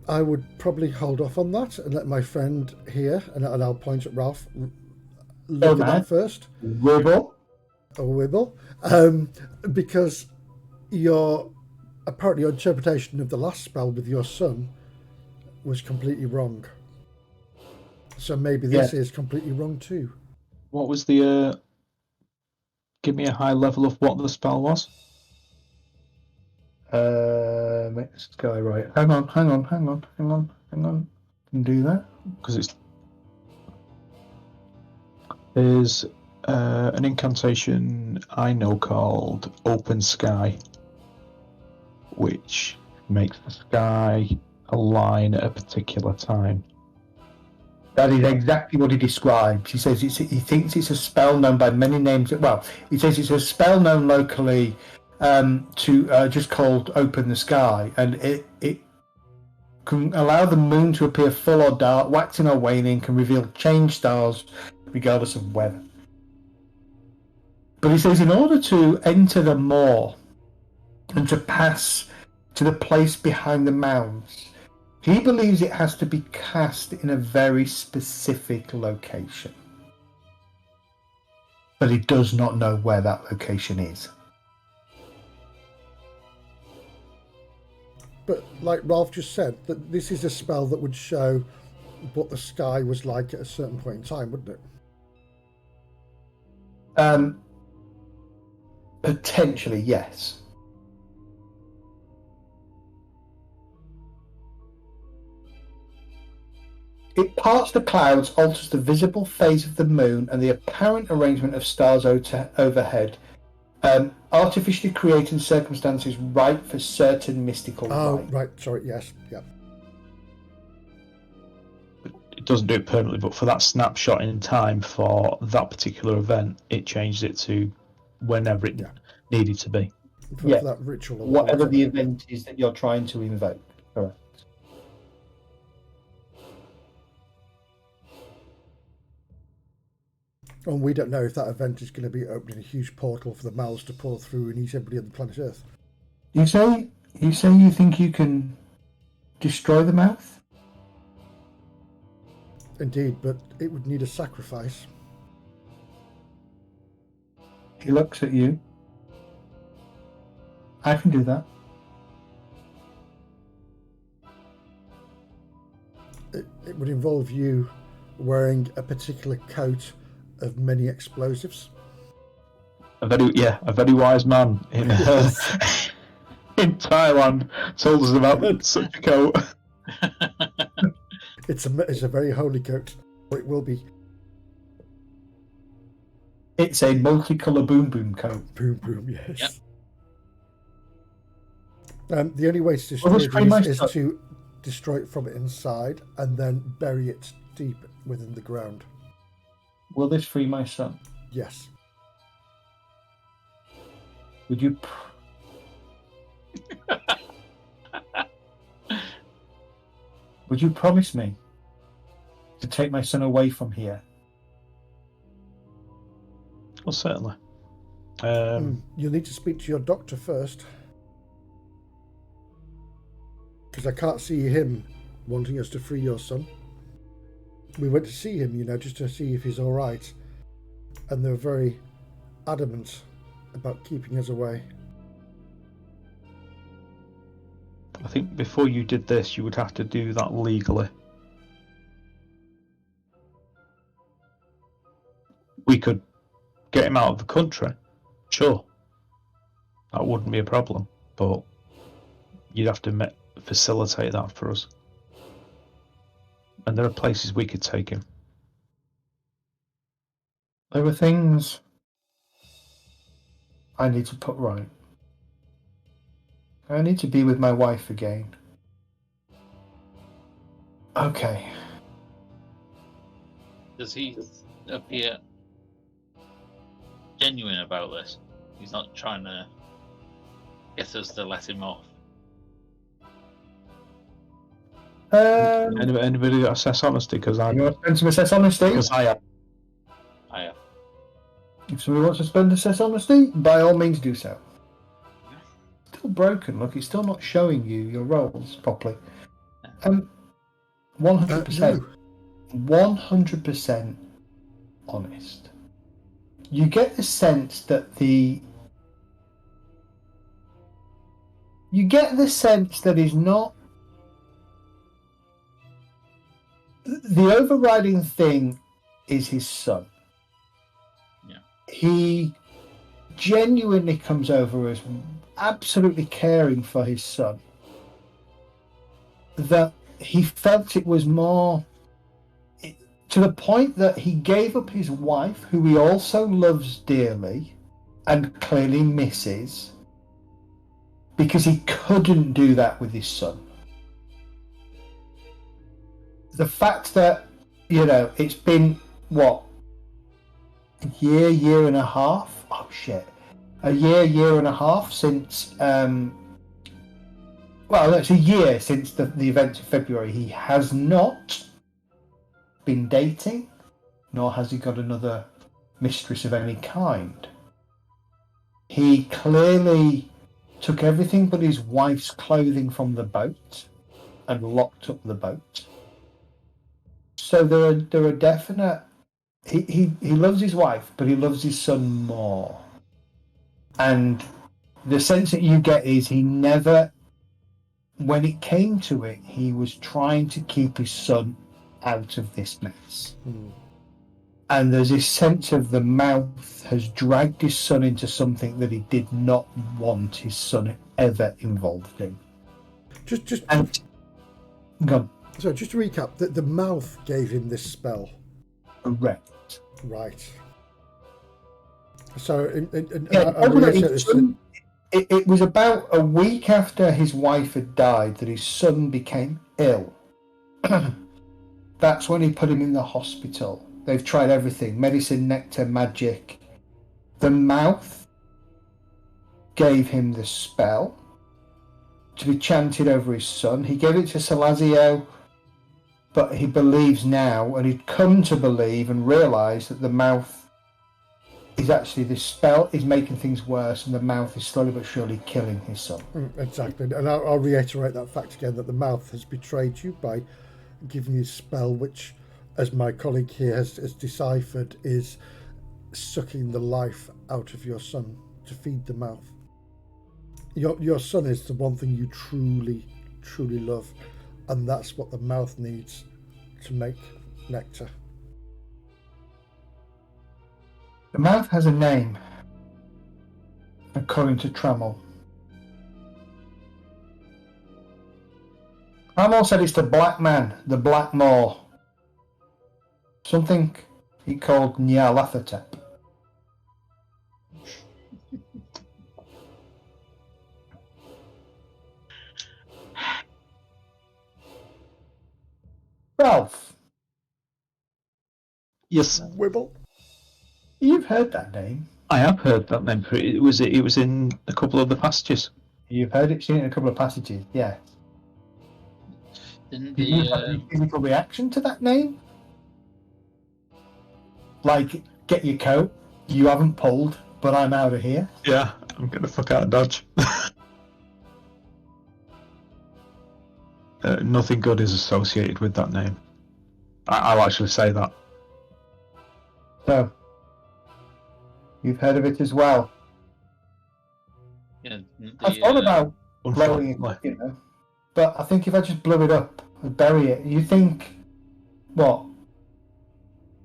S1: I would probably hold off on that and let my friend here, and I'll point at Ralph, look at that first.
S2: Ribble.
S1: a wibble, because apparently your interpretation of the last spell with your son was completely wrong. So maybe this is completely wrong too.
S3: What was the? Give me a high level of what the spell was.
S2: Let's go right. Hang on. Can do that
S3: because there's an incantation I know called Open Sky, which makes the sky align at a particular time.
S2: That is exactly what he describes. He says he thinks it's a spell known by many names. Well, he says it's a spell known locally to just called Open the Sky, and it can allow the moon to appear full or dark, waxing or waning, can reveal changed stars regardless of weather. But he says in order to enter the moor and to pass to the place behind the mounds, he believes it has to be cast in a very specific location. But he does not know where that location is.
S1: But like Ralph just said, that this is a spell that would show what the sky was like at a certain point in time, wouldn't it?
S2: Potentially, yes. It parts the clouds, alters the visible phase of the moon and the apparent arrangement of stars overhead, artificially creating circumstances right for certain mystical rites.
S1: Right. Sorry. Yes. Yeah.
S3: It doesn't do it permanently, but for that snapshot in time for that particular event, it changed it to whenever it needed to be.
S1: For that ritual. Or
S2: whatever the event is that you're trying to invoke. Correct.
S1: And we don't know if that event is going to be opening a huge portal for the mouths to pour through and eat everybody on the planet Earth.
S2: You say you think you can destroy the mouth?
S1: Indeed, but it would need a sacrifice.
S2: He looks at you. I can do that.
S1: It would involve you wearing a particular coat of many explosives.
S3: A very wise man in Thailand told us about such a coat.
S1: It's a very holy coat, or it will be.
S2: It's a multicolour boom boom coat.
S1: Boom boom, yes.
S4: Yep.
S1: The only way to destroy it is to destroy it from inside and then bury it deep within the ground.
S2: Will this free my son?
S1: Yes.
S2: Would you... Would you promise me to take my son away from here?
S3: Well, certainly.
S1: You'll need to speak to your doctor first. Because I can't see him wanting us to free your son. We went to see him, just to see if he's all right. And they were very adamant about keeping us away.
S3: I think before you did this, you would have to do that legally. We could get him out of the country, sure. That wouldn't be a problem, but you'd have to facilitate that for us. And there are places we could take him.
S2: There are things I need to put right. I need to be with my wife again. Okay.
S4: Does he appear genuine about this? He's not trying to get us to let him off.
S3: Anybody got assess honesty? Because I.
S2: You want to spend some assess honesty?
S3: Because I am.
S4: I am.
S2: If somebody wants to spend assess honesty, by all means do so. Still broken. Look, it's still not showing you your rolls properly. 100%. 100% honest. you get the sense that he's not. The overriding thing is his son.
S4: Yeah.
S2: He genuinely comes over as absolutely caring for his son. That he felt it was more to the point that he gave up his wife, who he also loves dearly and clearly misses, because he couldn't do that with his son. The fact that, it's been, what, a year and a half? Oh, shit. A year and a half since, it's a year since the events of February. He has not been dating, nor has he got another mistress of any kind. He clearly took everything but his wife's clothing from the boat and locked up the boat. So there are definite. He loves his wife, but he loves his son more. And the sense that you get is he never, when it came to it, he was trying to keep his son out of this mess. And there's this sense of the mouth has dragged his son into something that he did not want his son ever involved in.
S1: Just
S2: go on.
S1: So just to recap, the mouth gave him this spell.
S2: Correct.
S1: Right. So
S2: it was about a week after his wife had died that his son became ill. That's when he put him in the hospital. They've tried everything: medicine, nectar, magic. The mouth gave him the spell to be chanted over his son. He gave it to Salazio, but he believes now, and he'd come to believe and realise that the mouth is actually, this spell is making things worse, and the mouth is slowly but surely killing his son.
S1: Exactly. And I'll reiterate that fact again, that the mouth has betrayed you by giving you a spell which, as my colleague here has deciphered, is sucking the life out of your son to feed the mouth. Your son is the one thing you truly, truly love, and that's what the mouth needs to make nectar.
S2: The mouth has a name, according to Trammell. Trammell said it's the Black Man, the Black Moor. Something he called Nyarlathotep. Ralph,
S3: Yes,
S1: Wibble?
S2: you've heard that name.
S3: I have heard that name. It was in a couple of the passages.
S2: You've heard it, seen it in a couple of passages, yeah.
S4: Didn't
S2: Did you have any physical reaction to that name? Like, get your coat, you haven't pulled, but I'm out of here.
S3: Yeah, I'm getting the fuck out of Dodge. Nothing good is associated with that name. I'll actually say that.
S2: So, you've heard of it as well.
S4: Yeah,
S2: I thought about blowing it,
S3: Unfortunately.
S2: but I think if I just blew it up and bury it, you think, what?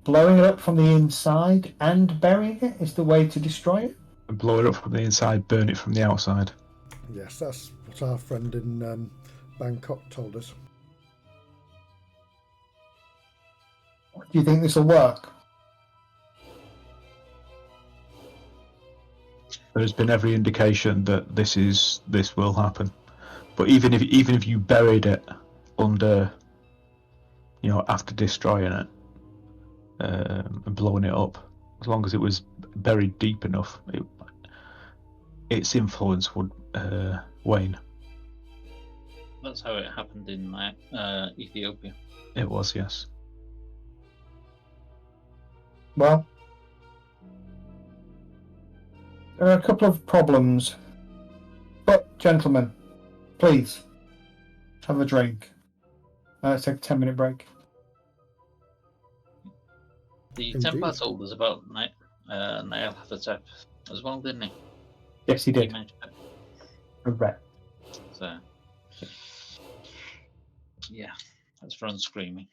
S2: Blowing it up from the inside and burying it is the way to destroy it?
S3: Blow it up from the inside, burn it from the outside.
S1: Yes, that's what our friend in Bangkok told us.
S2: Do you think this will work?
S3: There's been every indication that this will happen. But even if you buried it under, after destroying it and blowing it up, as long as it was buried deep enough, its influence would wane.
S4: That's how it happened in Ethiopia.
S3: It was, yes.
S2: Well, there are a couple of problems. But, gentlemen, please, have a drink. Let's take a 10-minute break.
S4: The
S1: Indeed.
S4: Templar told us about Nail had a tip as well, didn't he?
S2: Yes, he
S4: He
S2: did.
S4: mentioned it.
S2: Correct.
S4: So, yeah, let's run screaming.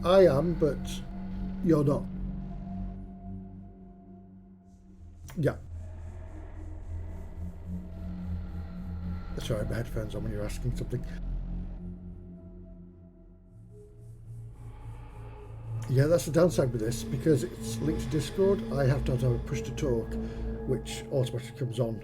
S1: I am, but you're not. Yeah. Sorry, my headphones on when you're asking something. Yeah, that's the downside with this, because it's linked to Discord. I have to have a push to talk, which automatically comes on.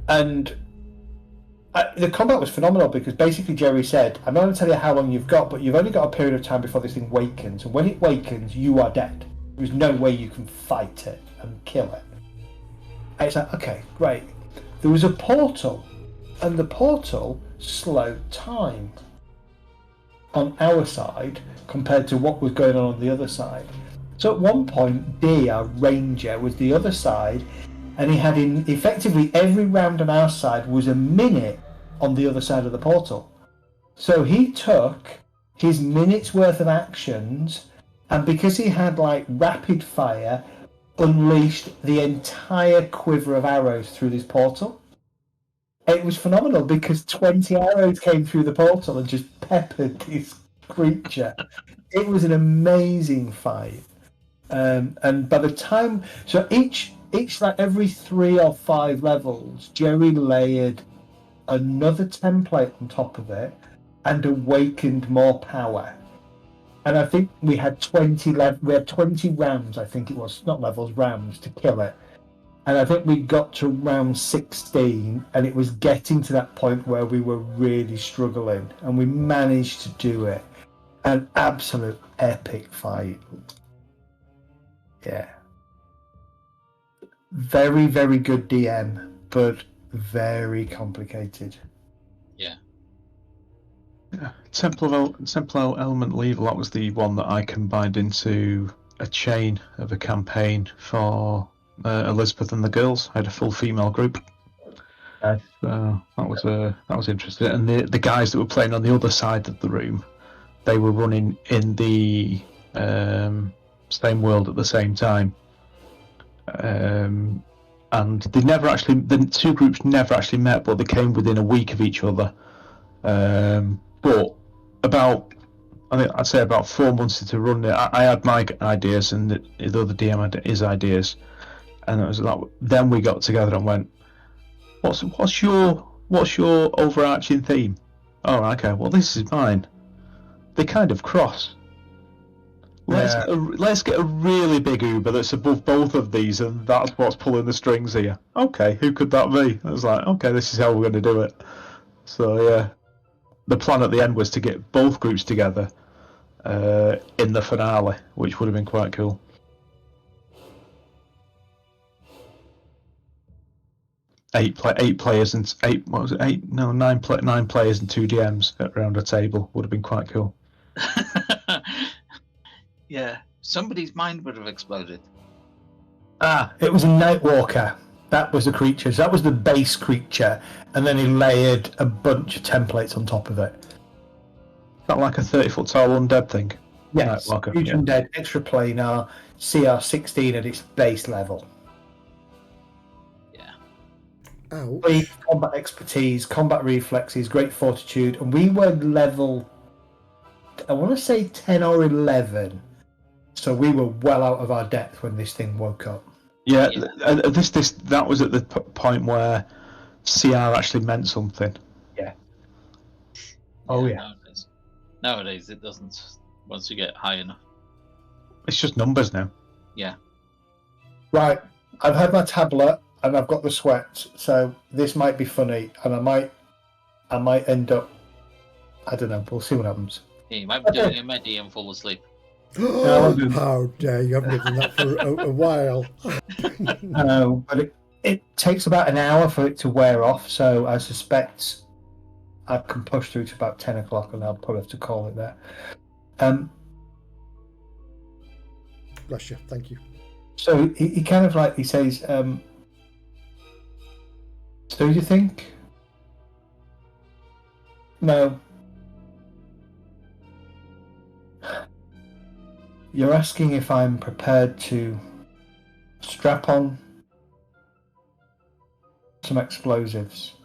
S2: And the combat was phenomenal because basically Jerry said, I'm not going to tell you how long you've got, but you've only got a period of time before this thing wakens. And when it wakens, you are dead. There's no way you can fight it and kill it. And it's like, okay, great. There was a portal, and the portal slowed time on our side compared to what was going on the other side. So at one point, D, our ranger, was the other side, and he had effectively every round on our side was a minute on the other side of the portal. So he took his minute's worth of actions, and because he had like rapid fire, unleashed the entire quiver of arrows through this portal. It was phenomenal because 20 arrows came through the portal and just peppered this creature. It was an amazing fight. And by the time, so each like every 3 or 5 levels, Jerry layered another template on top of it and awakened more power. And I think we had 20 rounds, I think it was, not levels, rounds to kill it. And I think we got to round 16, and it was getting to that point where we were really struggling, and we managed to do it. An absolute epic fight. Yeah. Very, very good DM, but very complicated.
S4: Yeah.
S3: Temple Element Level, that was the one that I combined into a chain of a campaign for Elizabeth and the girls. I had a full female group.
S2: Nice.
S3: So that was interesting. And the guys that were playing on the other side of the room, they were running in the same world at the same time. And the two groups never actually met, but they came within a week of each other. But I'd say about 4 months into running it, I had my ideas, and the other DM had his ideas, and it was like, then we got together and went, what's your overarching theme? Oh, okay, well, this is mine. They kind of cross. Let's get a really big Uber that's above both of these, and that's what's pulling the strings here. Okay, who could that be? I was like, okay, this is how we're going to do it. So yeah, the plan at the end was to get both groups together in the finale, which would have been quite cool. Nine players and 2 DMs around a table would have been quite cool.
S4: Yeah, somebody's mind would have exploded.
S2: It was a Nightwalker. That was the creature. So that was the base creature, and then he layered a bunch of templates on top of it.
S3: Is that like a 30-foot tall undead thing?
S2: Yes, huge undead, extra planar, CR 16 at its base level.
S4: Yeah.
S1: Ouch.
S2: Combat expertise, combat reflexes, great fortitude, and we were level, I want to say 10 or 11. So we were well out of our depth when this thing woke up.
S3: Yeah. That was at the point where CR actually meant something.
S2: Yeah. Oh yeah.
S4: Nowadays it doesn't. Once you get high enough.
S3: It's just numbers now.
S4: Yeah.
S2: Right. I've had my tablet and I've got the sweats, so this might be funny, and I might end up. I don't know. We'll see what happens.
S4: Yeah, you might be doing a medi and fall asleep.
S1: How dare you! I've done that for a while.
S2: But it takes about an hour for it to wear off, so I suspect I can push through to about 10 o'clock, and I'll probably have to call it there.
S1: Bless you. Thank you.
S2: So he kind of like, he says, so you think? No. You're asking if I'm prepared to strap on some explosives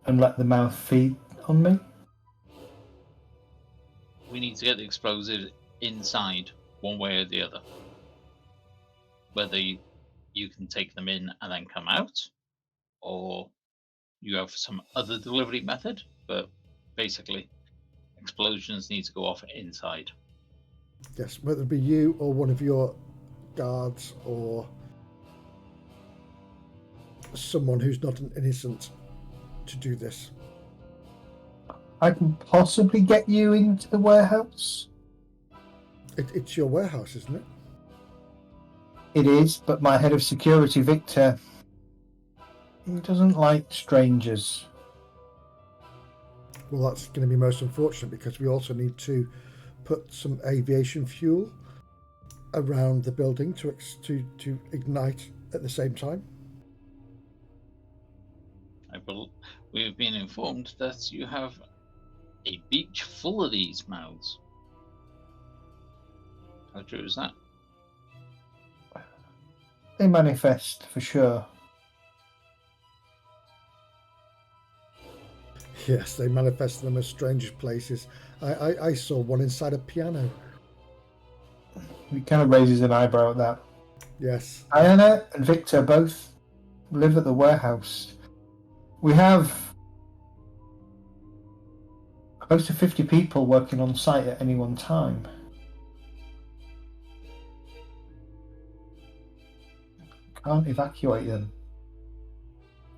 S2: and let the mouth feed on me?
S4: We need to get the explosives inside, one way or the other. Whether you can take them in and then come out, or you have some other delivery method, but basically, explosions need to go off inside.
S1: Yes, whether it be you or one of your guards or someone who's not an innocent to do this.
S2: I can possibly get you into the warehouse.
S1: It's your warehouse, isn't it?
S2: It is, but my head of security, Victor, he doesn't like strangers.
S1: Well, that's going to be most unfortunate because we also need to put some aviation fuel around the building to ignite at the same time.
S4: We have been informed that you have a beach full of these mouths. How true is that?
S2: They manifest for sure.
S1: Yes, they manifest in the most strangest places. I saw one inside a piano.
S2: He kind of raises an eyebrow at that.
S1: Yes.
S2: Diana and Victor both live at the warehouse. We have close to 50 people working on site at any one time. Can't evacuate them.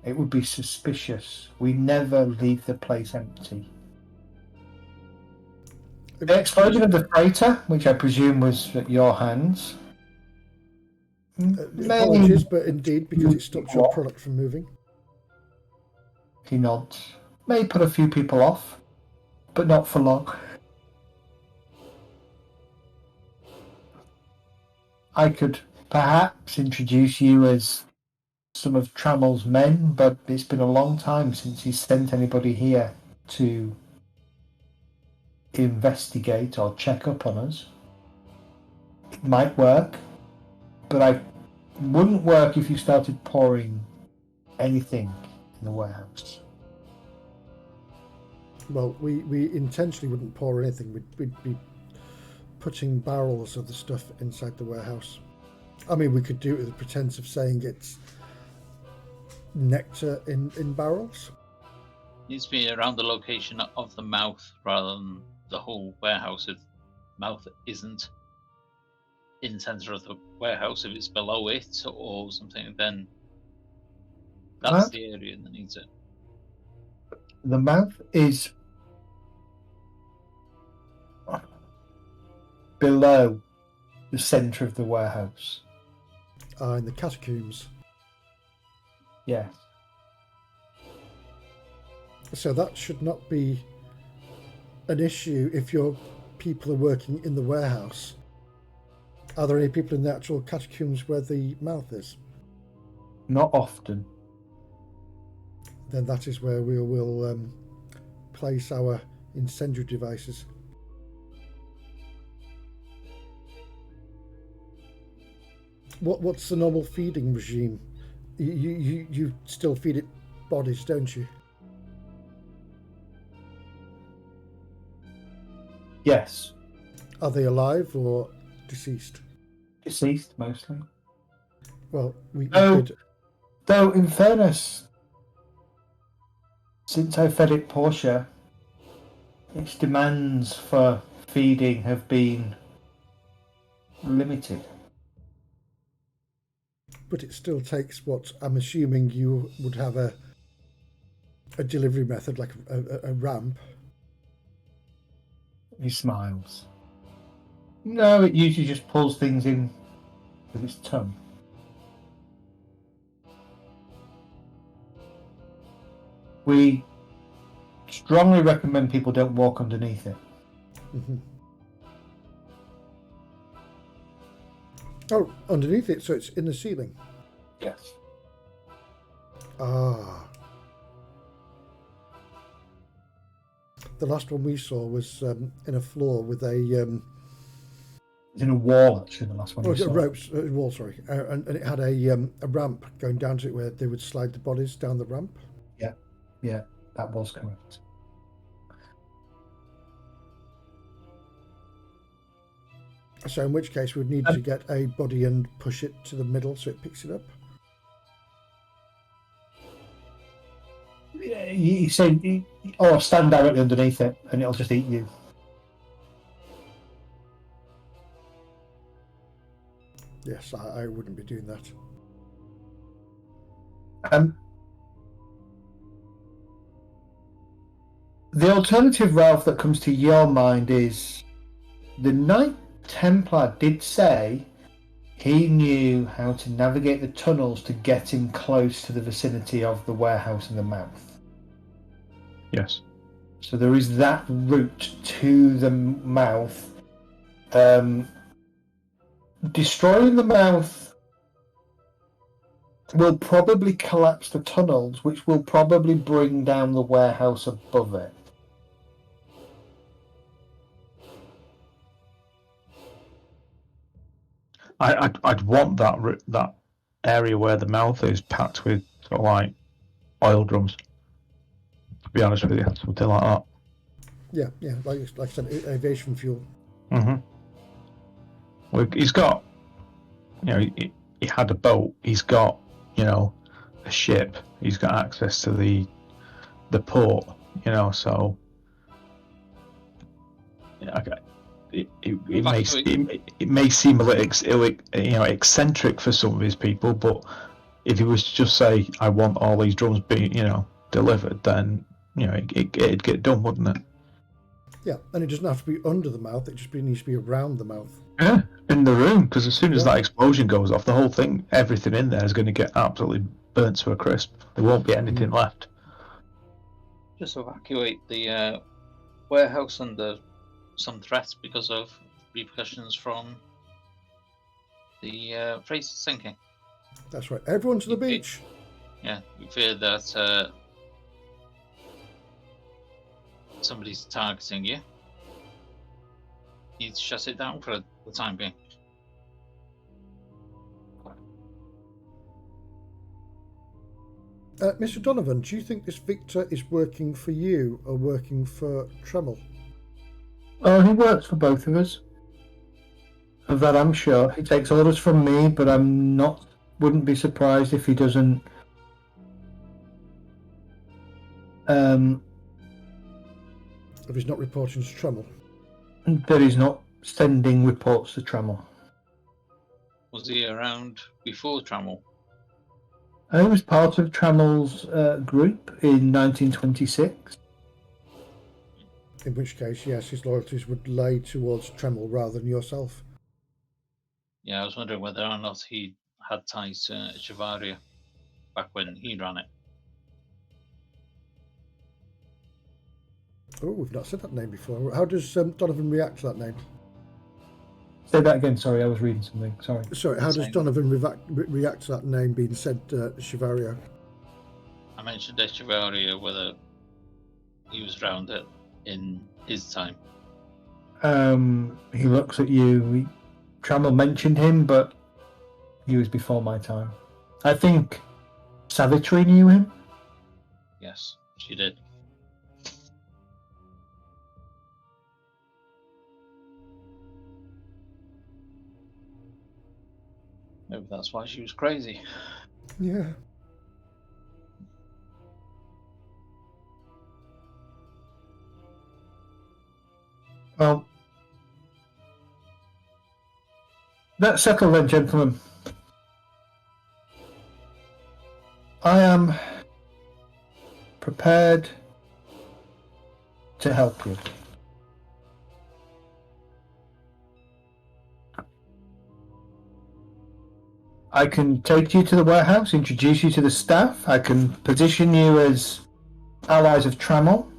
S2: It would be suspicious. We never leave the place empty. The explosion of the freighter, which I presume was at your hands.
S1: Apologies, but indeed, because it stopped your product from moving.
S2: He nods. May put a few people off, but not for long. I could perhaps introduce you as some of Trammell's men, but it's been a long time since he's sent anybody here to investigate or check up on us. It might work, but I wouldn't work if you started pouring anything in the warehouse.
S1: Well, we intentionally wouldn't pour anything. We'd be putting barrels of the stuff inside the warehouse. I mean, we could do it with the pretense of saying it's nectar in barrels.
S4: Needs to be around the location of the mouth rather than the whole warehouse. If mouth isn't in the center of the warehouse, if it's below it or something, then that's the area that needs it.
S2: The mouth is below the center of the warehouse.
S1: In the catacombs.
S2: Yes.
S1: So that should not be an issue if your people are working in the warehouse. Are there any people in the actual catacombs where the mouth is?
S2: Not often.
S1: Then that is where we will place our incendiary devices. What's the normal feeding regime? You still feed it bodies, don't you?
S2: Yes.
S1: Are they alive or deceased?
S2: Deceased, mostly.
S1: Well, we
S2: Oh.
S1: could...
S2: Though, in fairness, since I fed it Portia, its demands for feeding have been limited.
S1: But it still takes what I'm assuming you would have a delivery method, like a ramp.
S2: He smiles. No, it usually just pulls things in with its tongue. We strongly recommend people don't walk underneath it.
S1: Mm-hmm. Oh, underneath it, so it's in the ceiling.
S2: Yes.
S1: Ah. The last one we saw was in a floor with a...
S2: It's in a wall, actually, the last one.
S1: Oh,
S2: we saw.
S1: ropes, wall, sorry. And it had a ramp going down to it where they would slide the bodies down the ramp.
S2: Yeah, that was correct.
S1: So in which case we'd need to get a body and push it to the middle so it picks it up.
S2: You say, or stand directly underneath it and it'll just eat you.
S1: Yes, I wouldn't be doing that.
S2: The alternative, Ralph, that comes to your mind is the Knight Templar did say he knew how to navigate the tunnels to get him close to the vicinity of the warehouse in the mouth.
S3: Yes.
S2: So there is that route to the mouth. Destroying the mouth will probably collapse the tunnels, which will probably bring down the warehouse above it.
S3: I'd want that area where the mouth is packed with sort of like oil drums. To be honest with you, something like that.
S1: Yeah, like I said, aviation fuel.
S3: Mm-hmm. Well, he's got, he had a boat. He's got, a ship. He's got access to the port. So it may seem a little eccentric for some of his people, but if he was to just say, "I want all these drums being delivered," then it'd get done, wouldn't it?
S1: Yeah, and it doesn't have to be under the mouth. It just needs to be around the mouth.
S3: Yeah, in the room, because as soon as that explosion goes off, the whole thing, everything in there is going to get absolutely burnt to a crisp. There won't be anything left.
S4: Just evacuate the warehouse under some threats because of repercussions from the freighter sinking.
S1: That's right. Everyone to the beach.
S4: Yeah, we fear that somebody's targeting you. You need to shut it down for the time being.
S1: Mr. Donovan, do you think this Victor is working for you or working for Tremmel?
S2: Oh, he works for both of us. Of that I'm sure. He takes orders from me, but wouldn't be surprised if he doesn't
S1: If he's not reporting to Tremmel?
S2: that he's not sending reports to Trammell.
S4: Was he around before Trammell?
S2: He was part of Trammell's group in 1926.
S1: In which case, yes, his loyalties would lay towards Tremmel rather than yourself.
S4: Yeah, I was wondering whether or not he had ties to Chavaria back when he ran it.
S1: Oh, we've not said that name before. How does Donovan react to that name?
S2: Say that again, sorry, I was reading something, sorry.
S1: Sorry, how does Donovan react to that name being said Chavaria?
S4: I mentioned Chavaria, whether he was around it in his time.
S2: He looks at you. Trammell mentioned him, but he was before my time. I think Savitri knew him.
S4: Yes, she did. Maybe that's why she was crazy.
S1: Yeah.
S2: Well, that's settled then, gentlemen. I am prepared to help you. I can take you to the warehouse, introduce you to the staff. I can position you as allies of Trammell,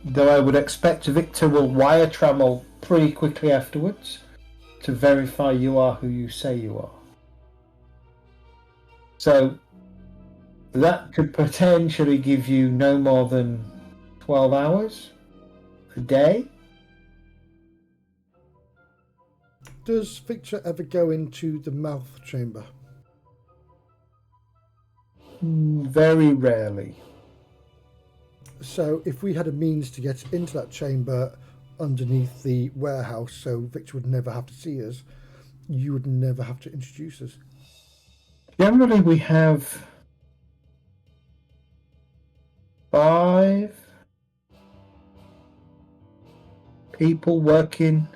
S2: though I would expect Victor will wire Trammell pretty quickly afterwards to verify you are who you say you are. So that could potentially give you no more than 12 hours a day.
S1: Does Victor ever go into the mouth chamber?
S2: Very rarely.
S1: So if we had a means to get into that chamber underneath the warehouse so Victor would never have to see us, you would never have to introduce us.
S2: Generally we have 5 people working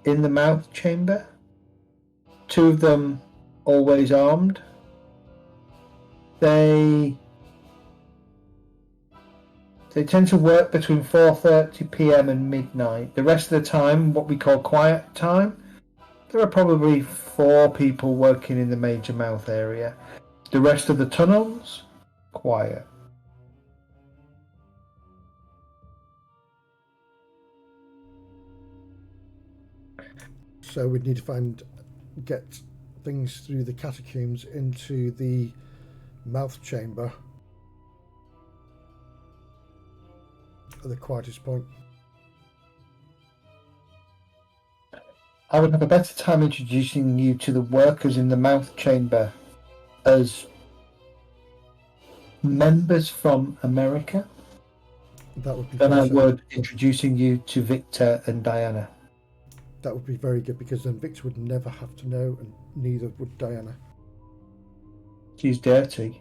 S2: in the mouth chamber. 2 of them always armed. They tend to work between 4:30 p.m. and midnight. The rest of the time, what we call quiet time, there are probably 4 people working in the major mouth area. The rest of the tunnels, quiet.
S1: So we'd need to get things through the catacombs into the mouth chamber at the quietest point.
S2: I would have a better time introducing you to the workers in the mouth chamber as members from America
S1: That would be
S2: than I
S1: good.
S2: would introducing you to Victor and Diana.
S1: That would be very good, because then Victor would never have to know, and neither would Diana.
S2: She's dirty.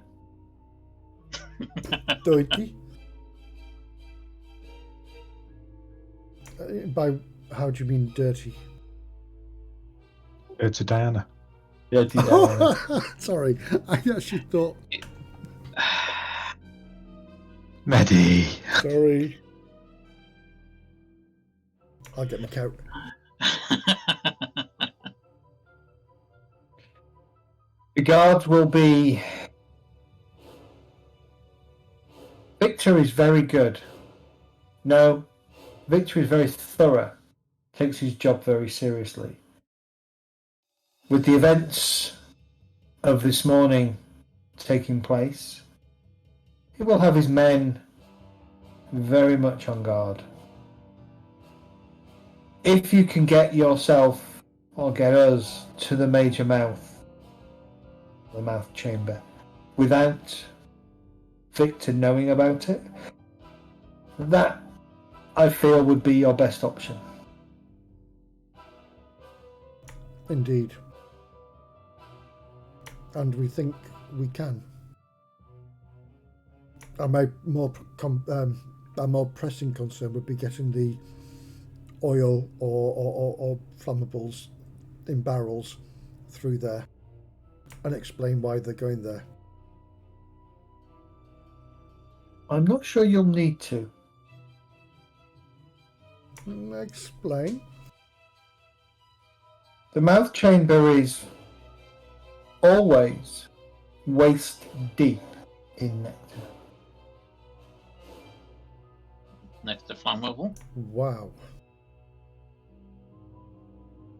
S1: Dirty. By how do you mean dirty?
S3: To Diana.
S2: Dirty Diana.
S1: Sorry, I actually thought.
S3: Mehdi.
S1: Sorry. I'll get my coat.
S2: The guards will be... Victor is very good. No, Victor is very thorough. Takes his job very seriously. With the events of this morning taking place, he will have his men very much on guard. If you can get yourself, or get us, to the major mouth, the mouth chamber, without Victor knowing about it, that, I feel, would be your best option.
S1: Indeed. And we think we can. Our more pressing concern would be getting the oil or flammables in barrels through there, and explain why they're going there.
S2: I'm not sure you'll need to.
S1: Explain.
S2: The mouth chamber is always waist deep in nectar.
S4: Nectar flammable.
S1: Wow.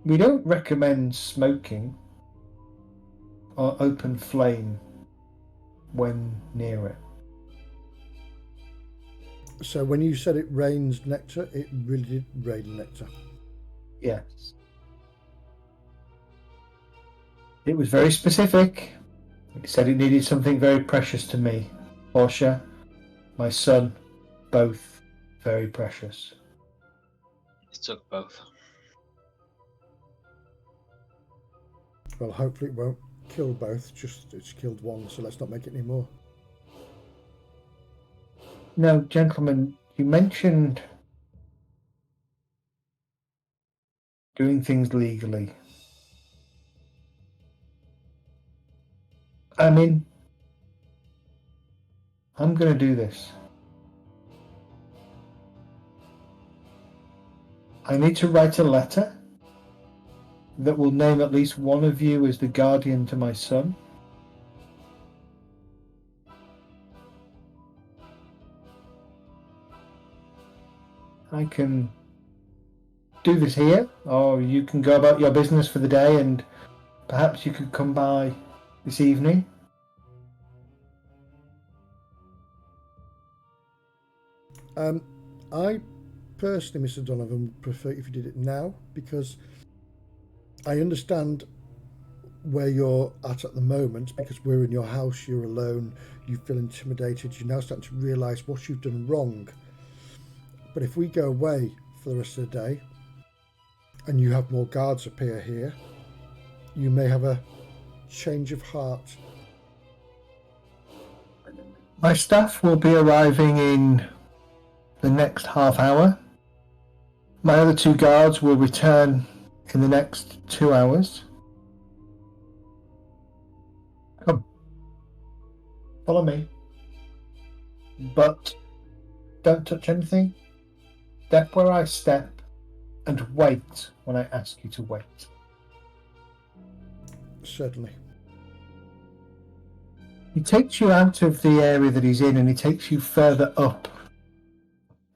S2: We don't recommend smoking or open flame when near it.
S1: So when you said it rains nectar, it really did rain nectar.
S2: Yes. It was very specific. It said it needed something very precious to me. Portia, my son, both very precious.
S4: It took both.
S1: Well, hopefully it won't kill both, just it's killed one, so let's not make it any more.
S2: Now, gentlemen, you mentioned doing things legally. I mean, I'm going to do this. I need to write a letter that will name at least one of you as the guardian to my son. I can do this here, or you can go about your business for the day, and perhaps you could come by this evening.
S1: I personally, Mr. Donovan, would prefer if you did it now, because I understand where you're at the moment, because we're in your house, you're alone, you feel intimidated, you're now starting to realise what you've done wrong. But if we go away for the rest of the day and you have more guards appear here, you may have a change of heart.
S2: My staff will be arriving in the next half hour. My other 2 guards will return in the next 2 hours. Come. Follow me. But don't touch anything. Step where I step, and wait when I ask you to wait.
S1: Certainly.
S2: He takes you out of the area that he's in, and he takes you further up.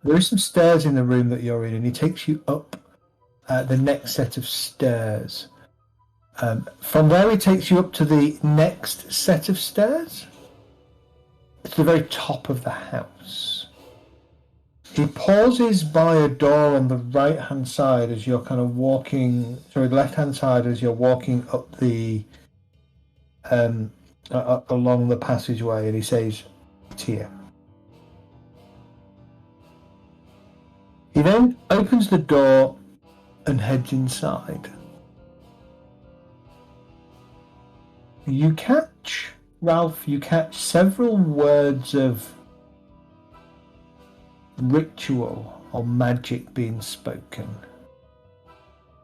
S2: There are some stairs in the room that you're in, and he takes you up the next set of stairs. From there, he takes you up to the next set of stairs. It's the very top of the house. He pauses by a door on the right-hand side as you're kind of walking, sorry, left-hand side as you're walking up the, along the passageway, and he says, "It's here." He then opens the door and heads inside. You catch, Ralph, you catch several words of ritual or magic being spoken.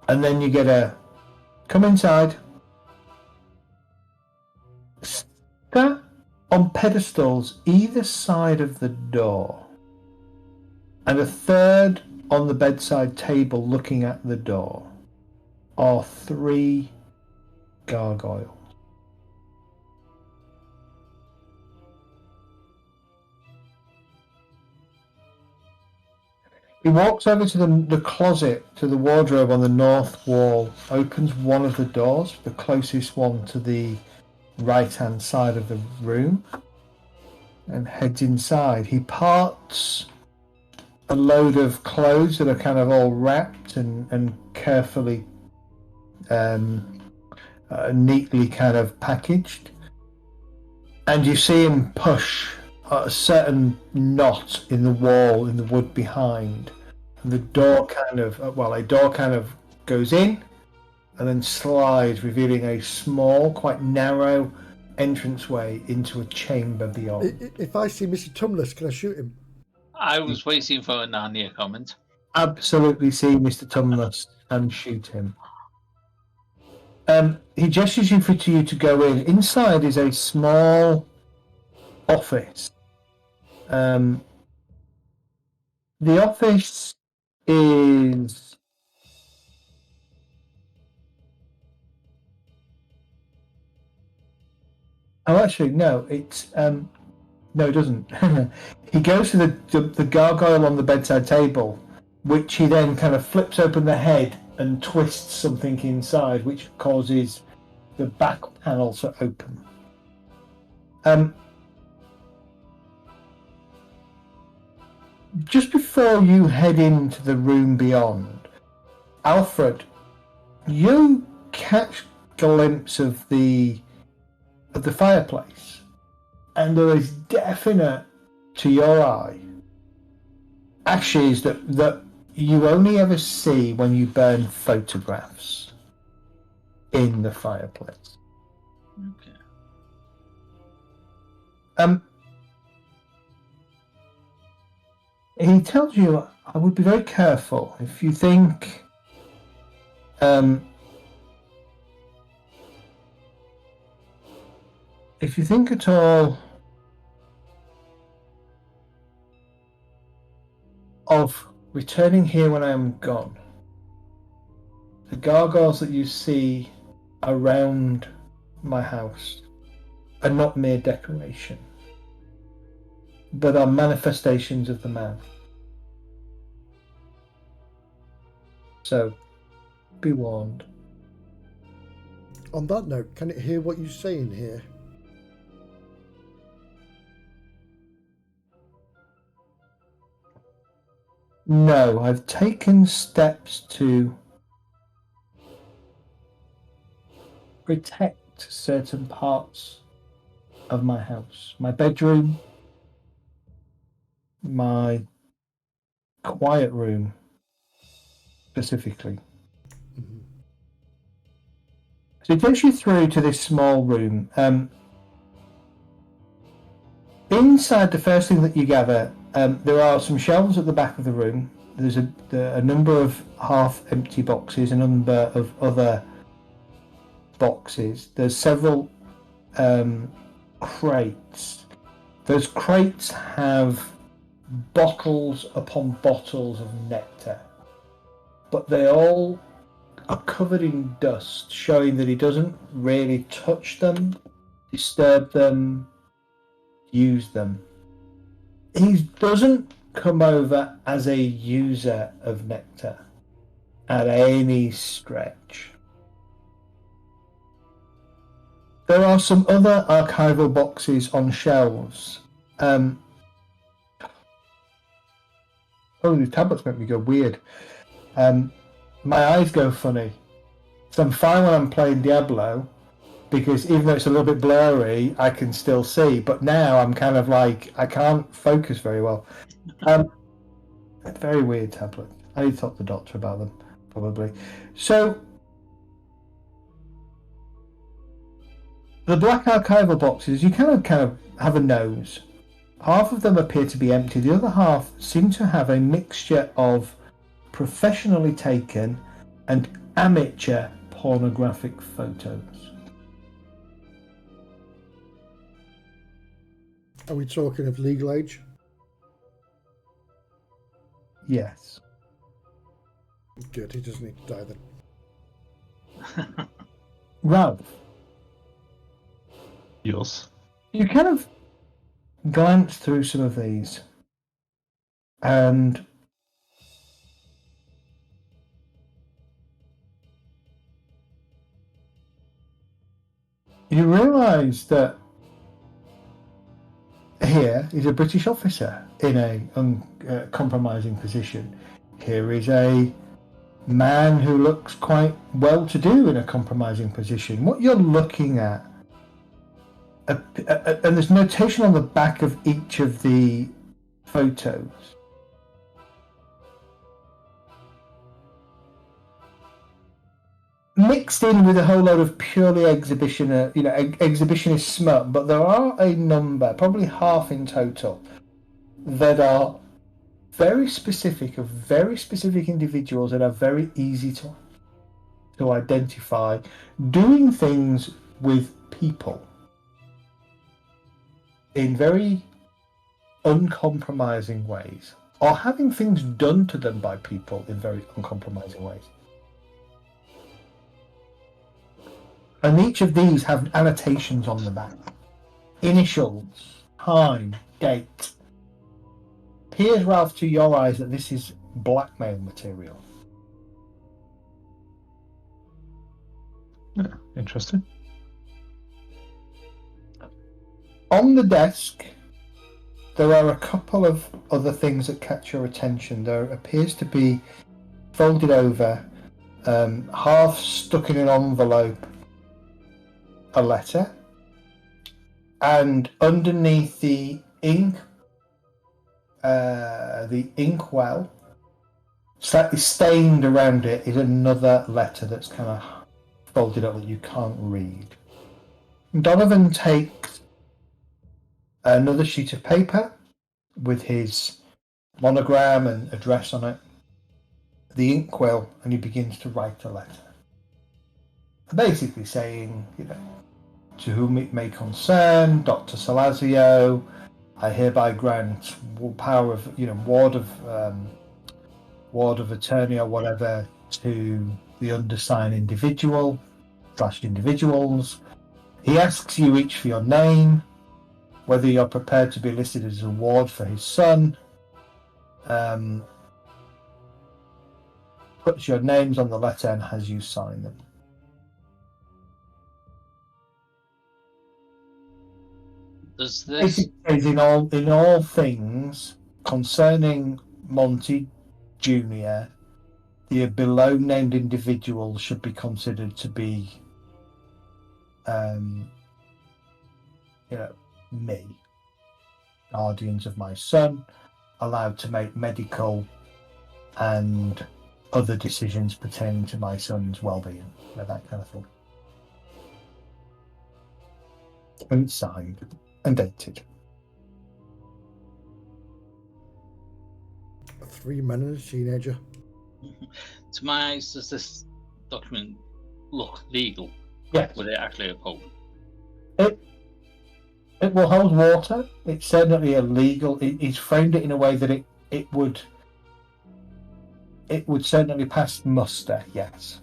S2: And then you get a, "Come inside." Sat on pedestals either side of the door, and a third on the bedside table looking at the door, are 3 gargoyles. He walks over to the closet, to the wardrobe on the north wall, opens one of the doors, the closest one to the right-hand side of the room, and heads inside. He parts a load of clothes that are kind of all wrapped and carefully, neatly kind of packaged. And you see him push a certain knot in the wall, in the wood behind. And the door kind of, a door kind of goes in and then slides, revealing a small, quite narrow entranceway into a chamber beyond.
S1: If I see Mr. Tumless, can I shoot him?
S4: I was waiting for a Narnia comment.
S2: Absolutely see Mr. Tumless and shoot him. He gestures you to you to go in. Inside is a small office. The office is actually no, it's no, it doesn't. He goes to the gargoyle on the bedside table, which he then kind of flips open the head and twists something inside, which causes the back panel to open. Just before you head into the room beyond, Alfred, you catch a glimpse of the fireplace, and there is definite, to your eye, ashes that you only ever see when you burn photographs in the fireplace.
S4: Okay.
S2: He tells you, I would be very careful if you think at all of returning here when I am gone. The gargoyles that you see around my house are not mere decoration, but are manifestations of the man. So, be warned.
S1: On that note, can it hear what you say in here?
S2: No, I've taken steps to protect certain parts of my house. My bedroom, my quiet room, specifically.
S1: Mm-hmm.
S2: So it takes you through to this small room. Inside, the first thing that you gather, there are some shelves at the back of the room. There's a number of half-empty boxes, a number of other boxes. There's several crates. Those crates have bottles upon bottles of nectar, but they all are covered in dust, showing that he doesn't really touch them, disturb them, use them. He doesn't come over as a user of nectar at any stretch. There are some other archival boxes on shelves. Oh, these tablets make me go weird. My eyes go funny. So I'm fine when I'm playing Diablo, because even though it's a little bit blurry, I can still see. But now I'm kind of like, I can't focus very well. Very weird tablet. I need to talk to the doctor about them, probably. So, the black archival boxes, you kind of have a nose. Half of them appear to be empty. The other half seem to have a mixture of professionally taken and amateur pornographic photos.
S1: Are we talking of legal age?
S2: Yes.
S1: Good, he doesn't need to die then.
S2: Ralph,
S3: Yes.
S2: you kind of glance through some of these and you realise that here is a British officer in a uncompromising position. Here is a man who looks quite well-to-do in a compromising position. What you're looking at, and there's notation on the back of each of the photos. Mixed in with a whole load of purely exhibitionist smut, but there are a number, probably half in total, that are very specific, of very specific individuals that are very easy to identify, doing things with people in very uncompromising ways, or having things done to them by people in very uncompromising ways. And each of these have annotations on the back. Initials, time, date. Appears, Ralph, to your eyes that this is blackmail material.
S3: Yeah, interesting.
S2: On the desk, there are a couple of other things that catch your attention. There appears to be, folded over, half stuck in an envelope, a letter, and underneath the inkwell, slightly stained around it, is another letter that's kind of folded up that you can't read. Donovan takes another sheet of paper with his monogram and address on it, the inkwell, and he begins to write a letter. Basically saying, to whom it may concern, Dr. Salazio, I hereby grant power of, ward of attorney or whatever to the undersigned individual / individuals. He asks you each for your name, whether you're prepared to be listed as a ward for his son. Puts your names on the letter and has you sign them.
S4: Does this
S2: It says in all things concerning Monty Jr., the below named individuals should be considered to be, me, guardians of my son, allowed to make medical and other decisions pertaining to my son's well-being, that kind of thing. And it's signed and dated.
S1: 3 men and a teenager.
S4: to my eyes, does this document look legal?
S2: Yes.
S4: Would it actually uphold?
S2: It will hold water. It's certainly illegal. He's framed it in a way that it would certainly pass muster. Yes.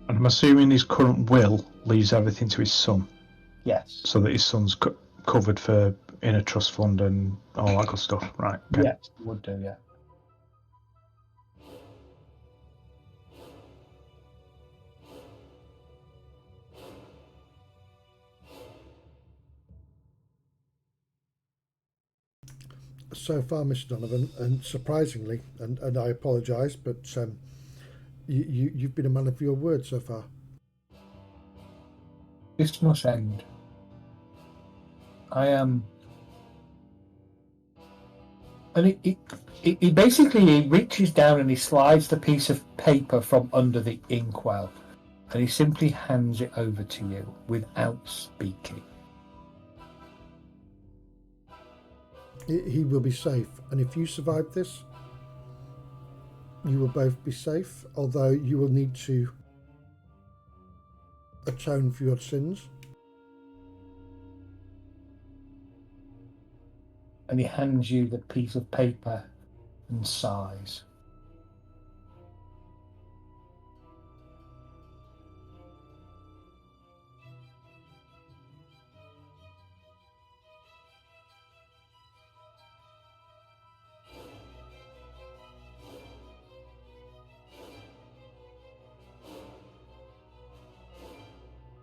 S3: And I'm assuming his current will leaves everything to his son,
S2: Yes.
S3: so that his son's covered in a trust fund and all that good stuff. Right. Okay.
S2: Yes, it would do. Yeah.
S1: So far, Mr. Donovan, and surprisingly, and I apologise, but you've been a man of your word so far.
S2: This must end. I am. And he basically reaches down and he slides the piece of paper from under the inkwell, and he simply hands it over to you without speaking.
S1: He will be safe, and if you survive this, you will both be safe, although you will need to atone for your sins.
S2: And he hands you the piece of paper and sighs.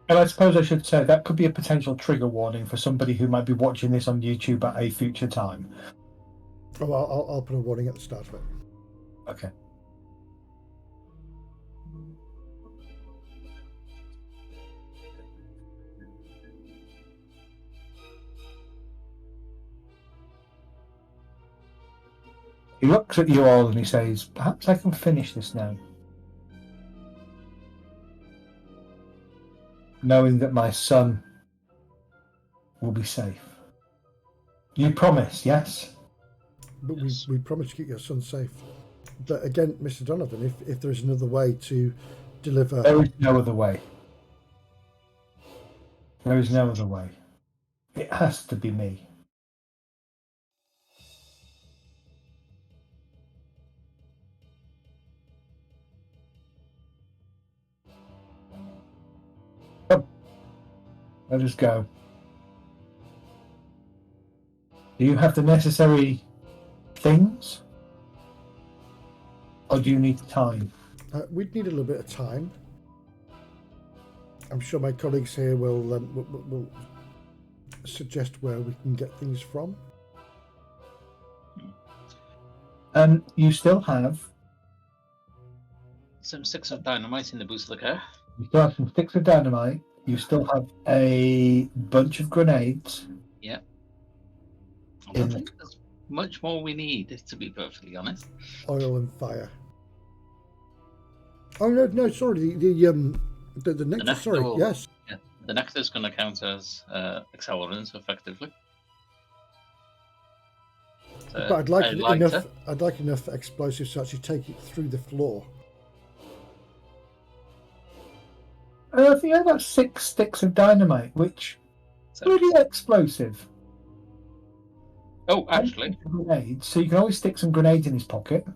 S2: And I suppose I should say that could be a potential trigger warning for somebody who might be watching this on YouTube at a future time.
S1: Oh, I'll put a warning at the start of it.
S2: Okay. He looks at you all and he says, "Perhaps I can finish this now. Knowing that my son will be safe. You promise, yes?"
S1: But
S4: Yes.
S1: we promise to keep your son safe. But again, Mr. Donovan, if there is another way to deliver...
S2: There is no other way. There is no other way. It has to be me. Come, let us go. Do you have the necessary things? Or do you need time?
S1: we'd need a little bit of time. I'm sure my colleagues here will suggest where we can get things from.
S2: You still have
S4: Some sticks of dynamite in the boot of the car.
S2: some sticks of dynamite. You still have a bunch of grenades.
S4: Yeah. I don't think there's much more we need, to be perfectly honest.
S1: Oil and fire. Oh no, sorry, the nectar. Sorry, yes.
S4: Yeah, the nectar is going to count as accelerants, effectively. So
S1: But I'd like enough explosives to actually take it through the floor.
S2: I think I've got 6 sticks of dynamite, which pretty explosive.
S4: Oh, actually,
S2: Grenades, so you can always stick some grenades in his pocket.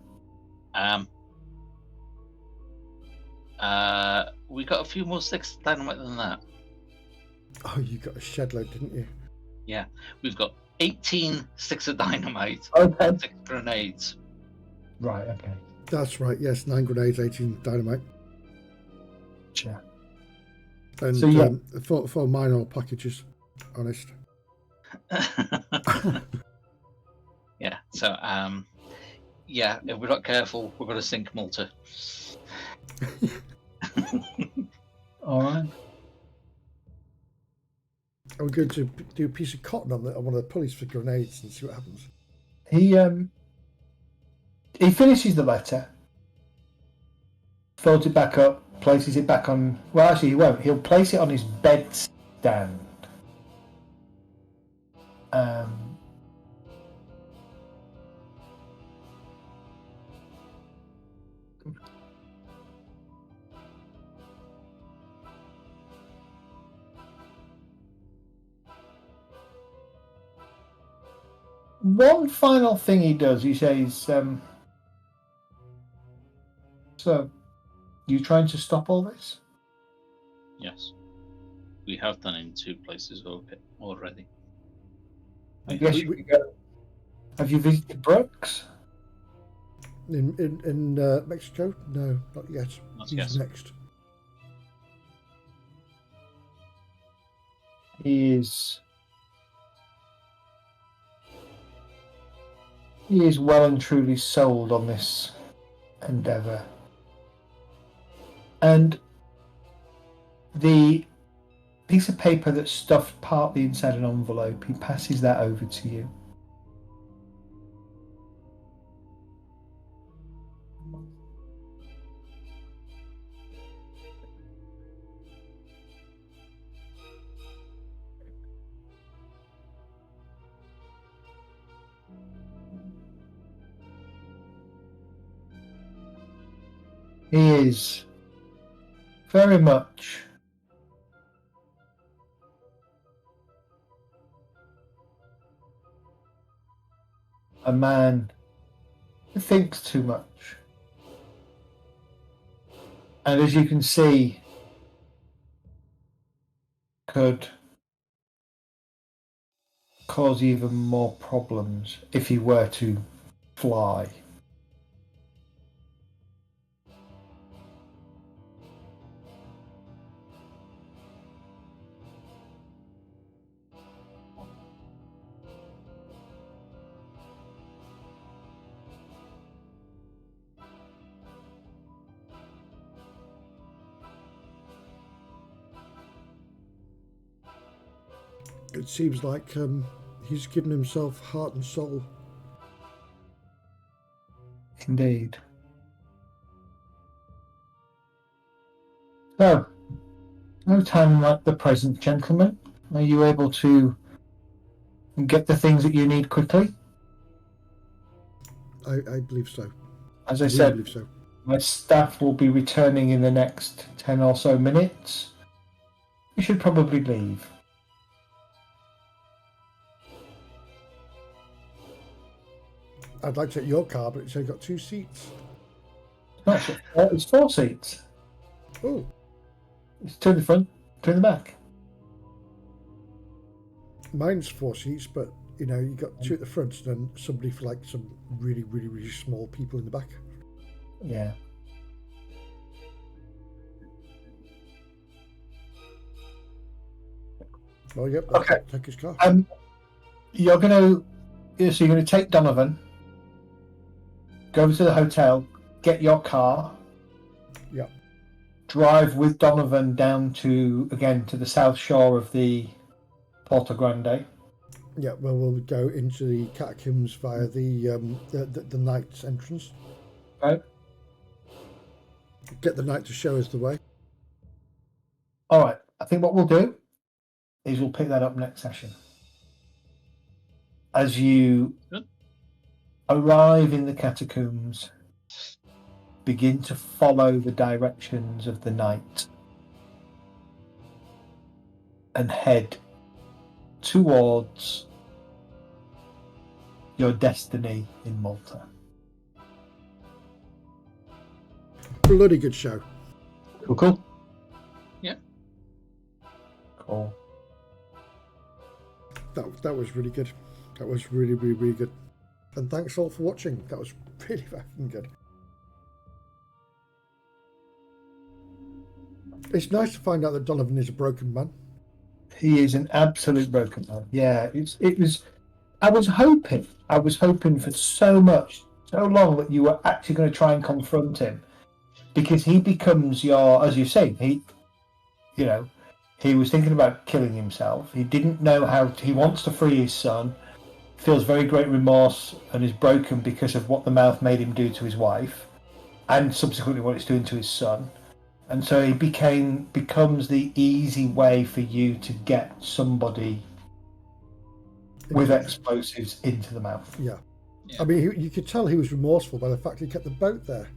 S4: We got a few more sticks of dynamite than that.
S1: Oh, you got a shed load, didn't you?
S4: Yeah, we've got 18 sticks of dynamite,
S2: Okay.
S4: 6 grenades.
S2: Right, okay.
S1: That's right, yes, 9 grenades, 18 dynamite.
S2: Sure.
S1: And
S2: So, yeah.
S1: 4 minor packages, honest.
S4: Yeah, so, yeah, if we're not careful, we're going to sink Malta.
S2: All right.
S1: I'm going to do a piece of cotton on one of the pulleys for grenades and see what happens.
S2: He finishes the letter, folds it back up, places it back on... Well, actually, he won't. He'll place it on his bedstand. one final thing he does. He says, "So, you trying to stop all this?"
S4: Yes. We have done in 2 places already.
S2: I guess you could go. Have you visited Brooks?
S1: In Mexico? No, not yet.
S4: Not
S1: He's
S4: yet.
S1: next.
S2: He is well and truly sold on this endeavour. And the piece of paper that's stuffed partly inside an envelope, he passes that over to you. He is very much a man who thinks too much. And as you can see, could cause even more problems if he were to fly.
S1: It seems like he's given himself heart and soul.
S2: Indeed. So, no time like the present, gentlemen. Are you able to get the things that you need quickly?
S1: I believe so.
S2: As I
S1: really
S2: said,
S1: believe so.
S2: my staff will be returning in the next 10 or so minutes. You should probably leave.
S1: I'd like to take your car, but it's only got 2 seats.
S2: It's 4 seats.
S1: Oh,
S2: It's 2 in the front, 2 in the back.
S1: mine's 4 seats, but you know, you got 2 at the front, and then somebody for like some really, really, really small people in the back.
S2: Yeah.
S1: Well, yep.
S2: Okay.
S1: Take his car.
S2: You're going to take Donovan, go over to the hotel, get your car.
S1: Yeah.
S2: Drive with Donovan down to the south shore of the Porto Grande.
S1: Yeah. Well, we'll go into the catacombs via the knight's entrance.
S2: Right.
S1: Get the knight to show us the way.
S2: All right. I think what we'll do is we'll pick that up next session. As you arrive in the catacombs, begin to follow the directions of the knight and head towards your destiny in Malta.
S1: Bloody good show.
S3: Cool.
S2: Cool.
S1: That was really good. That was really, really, really good. And thanks all for watching. That was really fucking good. It's nice to find out that Donovan is a broken man.
S2: He is an absolute broken man. Yeah, it was. I was hoping for so long that you were actually going to try and confront him, because he becomes your, as you say, he was thinking about killing himself. He didn't know how. He wants to free his son. Feels very great remorse and is broken because of what the mouth made him do to his wife, and subsequently what it's doing to his son. And so he becomes the easy way for you to get somebody with explosives into the mouth.
S1: Yeah. I mean, you could tell he was remorseful by the fact he kept the boat there.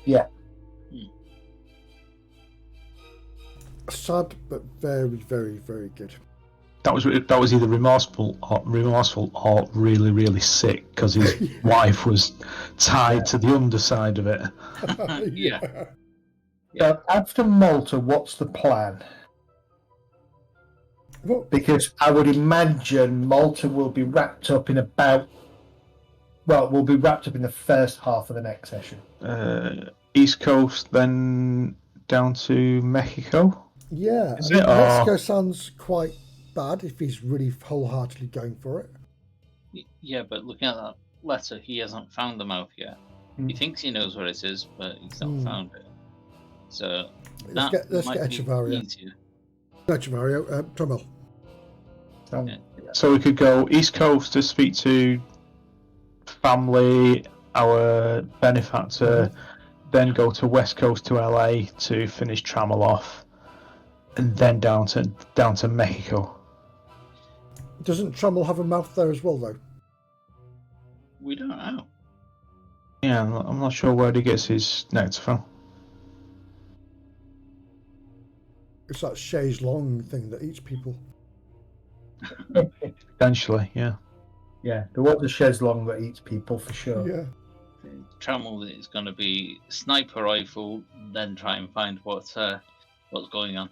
S2: Yeah.
S1: Sad, but very, very, very good.
S3: that was either remorseful or really, really sick because his wife was tied to the underside of it.
S4: Yeah.
S2: So after Malta, what's the plan?
S1: Well,
S2: Because I would imagine Malta will be wrapped up in will be wrapped up in the first half of the next session.
S3: East Coast, then down to Mexico.
S1: yeah,
S3: Is
S1: I mean,
S3: it,
S1: Mexico sounds quite bad if he's really wholeheartedly going for it.
S4: Yeah, but looking at that letter, he hasn't found the mouth yet. He thinks he knows where it is, but he's not found it. So
S1: Let's get Echevarria.
S4: easier.
S1: Echevarria, Tromel.
S3: So we could go East Coast to speak to family, our benefactor, then go to West Coast to LA to finish Trammel off, and then down to Mexico.
S1: Doesn't Trammel have a mouth there as well, though?
S4: We don't know.
S3: Yeah, I'm not sure where he gets his nectar from.
S1: It's that chaise long thing that eats people.
S3: Potentially, yeah.
S2: Yeah, there was a chaise longue that eats people for sure.
S1: Yeah.
S4: Trammel is going to be sniper rifle, then try and find what's going on.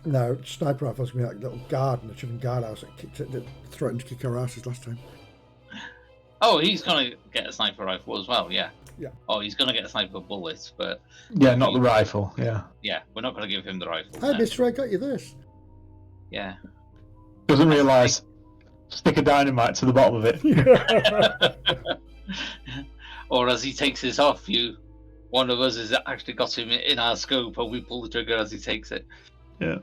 S1: No, sniper rifle's going to be like a little guard in the Chicken guardhouse that threatened to kick our asses last time.
S4: Oh, he's going to get a sniper rifle as well, yeah.
S1: Yeah.
S4: Oh, he's going to get a sniper bullet, but...
S3: Yeah, not the rifle, yeah.
S4: Yeah, we're not going to give him the rifle.
S1: Hey,
S4: no.
S1: mister, I got you this.
S4: Yeah.
S3: Doesn't realise. Stick a dynamite to the bottom of it.
S4: Or as he takes this off, one of us has actually got him in our scope, and we pull the trigger as he takes it.
S3: Yeah.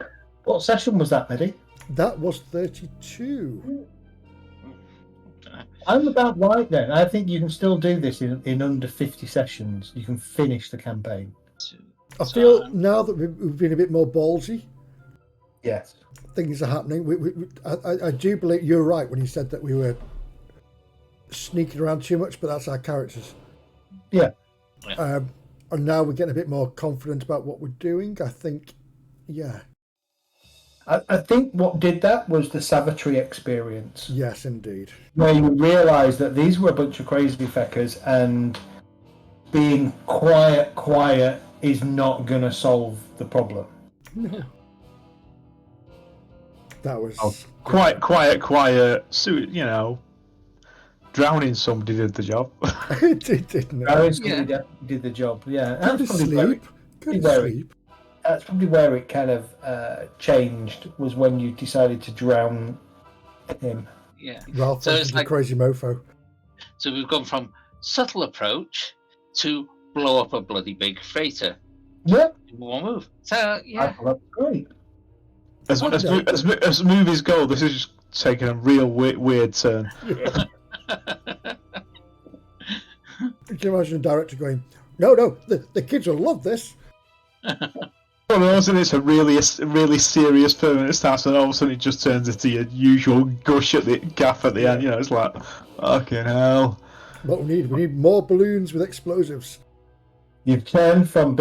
S2: What session was that, Mehdi?
S1: That was 32.
S2: I'm about right then. I think you can still do this in under 50 sessions. You can finish the campaign.
S1: I feel now that we've been a bit more ballsy,
S2: Yes.
S1: things are happening. I do believe you're right when you said that we were sneaking around too much, but that's our characters.
S2: Yeah.
S1: And now we're getting a bit more confident about what we're doing. I think, yeah.
S2: I think what did that was the Savatory experience,
S1: Yes, indeed.
S2: where you realise that these were a bunch of crazy feckers, and being quiet is not going to solve the problem.
S1: No. That was...
S3: Quiet. So, drowning somebody did the job.
S1: It didn't it?
S2: Definitely did the job. Yeah,
S1: Go to sleep. Go to sleep.
S2: That's probably where it kind of changed, was when you decided to drown him.
S4: Yeah.
S1: Ralph
S4: So
S1: was
S4: it's
S1: a
S4: like-
S1: crazy mofo.
S4: So we've gone from subtle approach to blow up a bloody big freighter
S2: Yep,
S4: in one move. So, yeah.
S2: that's great.
S3: As movies go, this is just taking a real weird turn.
S1: Can you imagine a director going, no, the kids will love this.
S3: Well, all of a sudden it's a really serious film, and it starts, and all of a sudden it just turns into your usual gush at the gaff at the end. It's like, fucking hell.
S1: What we need more balloons with explosives.
S2: You've turned from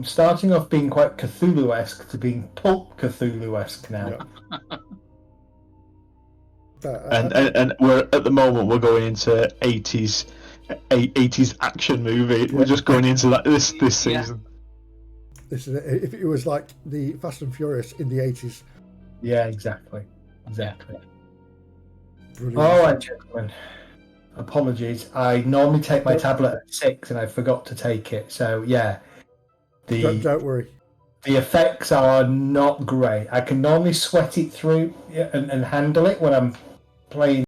S2: starting off being quite Cthulhu-esque to being pulp Cthulhu-esque now.
S1: Yeah.
S3: And we're at the moment we're going into 80s action movie. We're just going into that this season.
S1: This is if it was like the Fast and Furious in the 80s.
S2: Yeah, exactly.
S1: Brilliant.
S2: All right, gentlemen. Apologies. I normally take my tablet at 6 and I forgot to take it. So, yeah.
S1: Don't worry.
S2: The effects are not great. I can normally sweat it through and handle it when I'm playing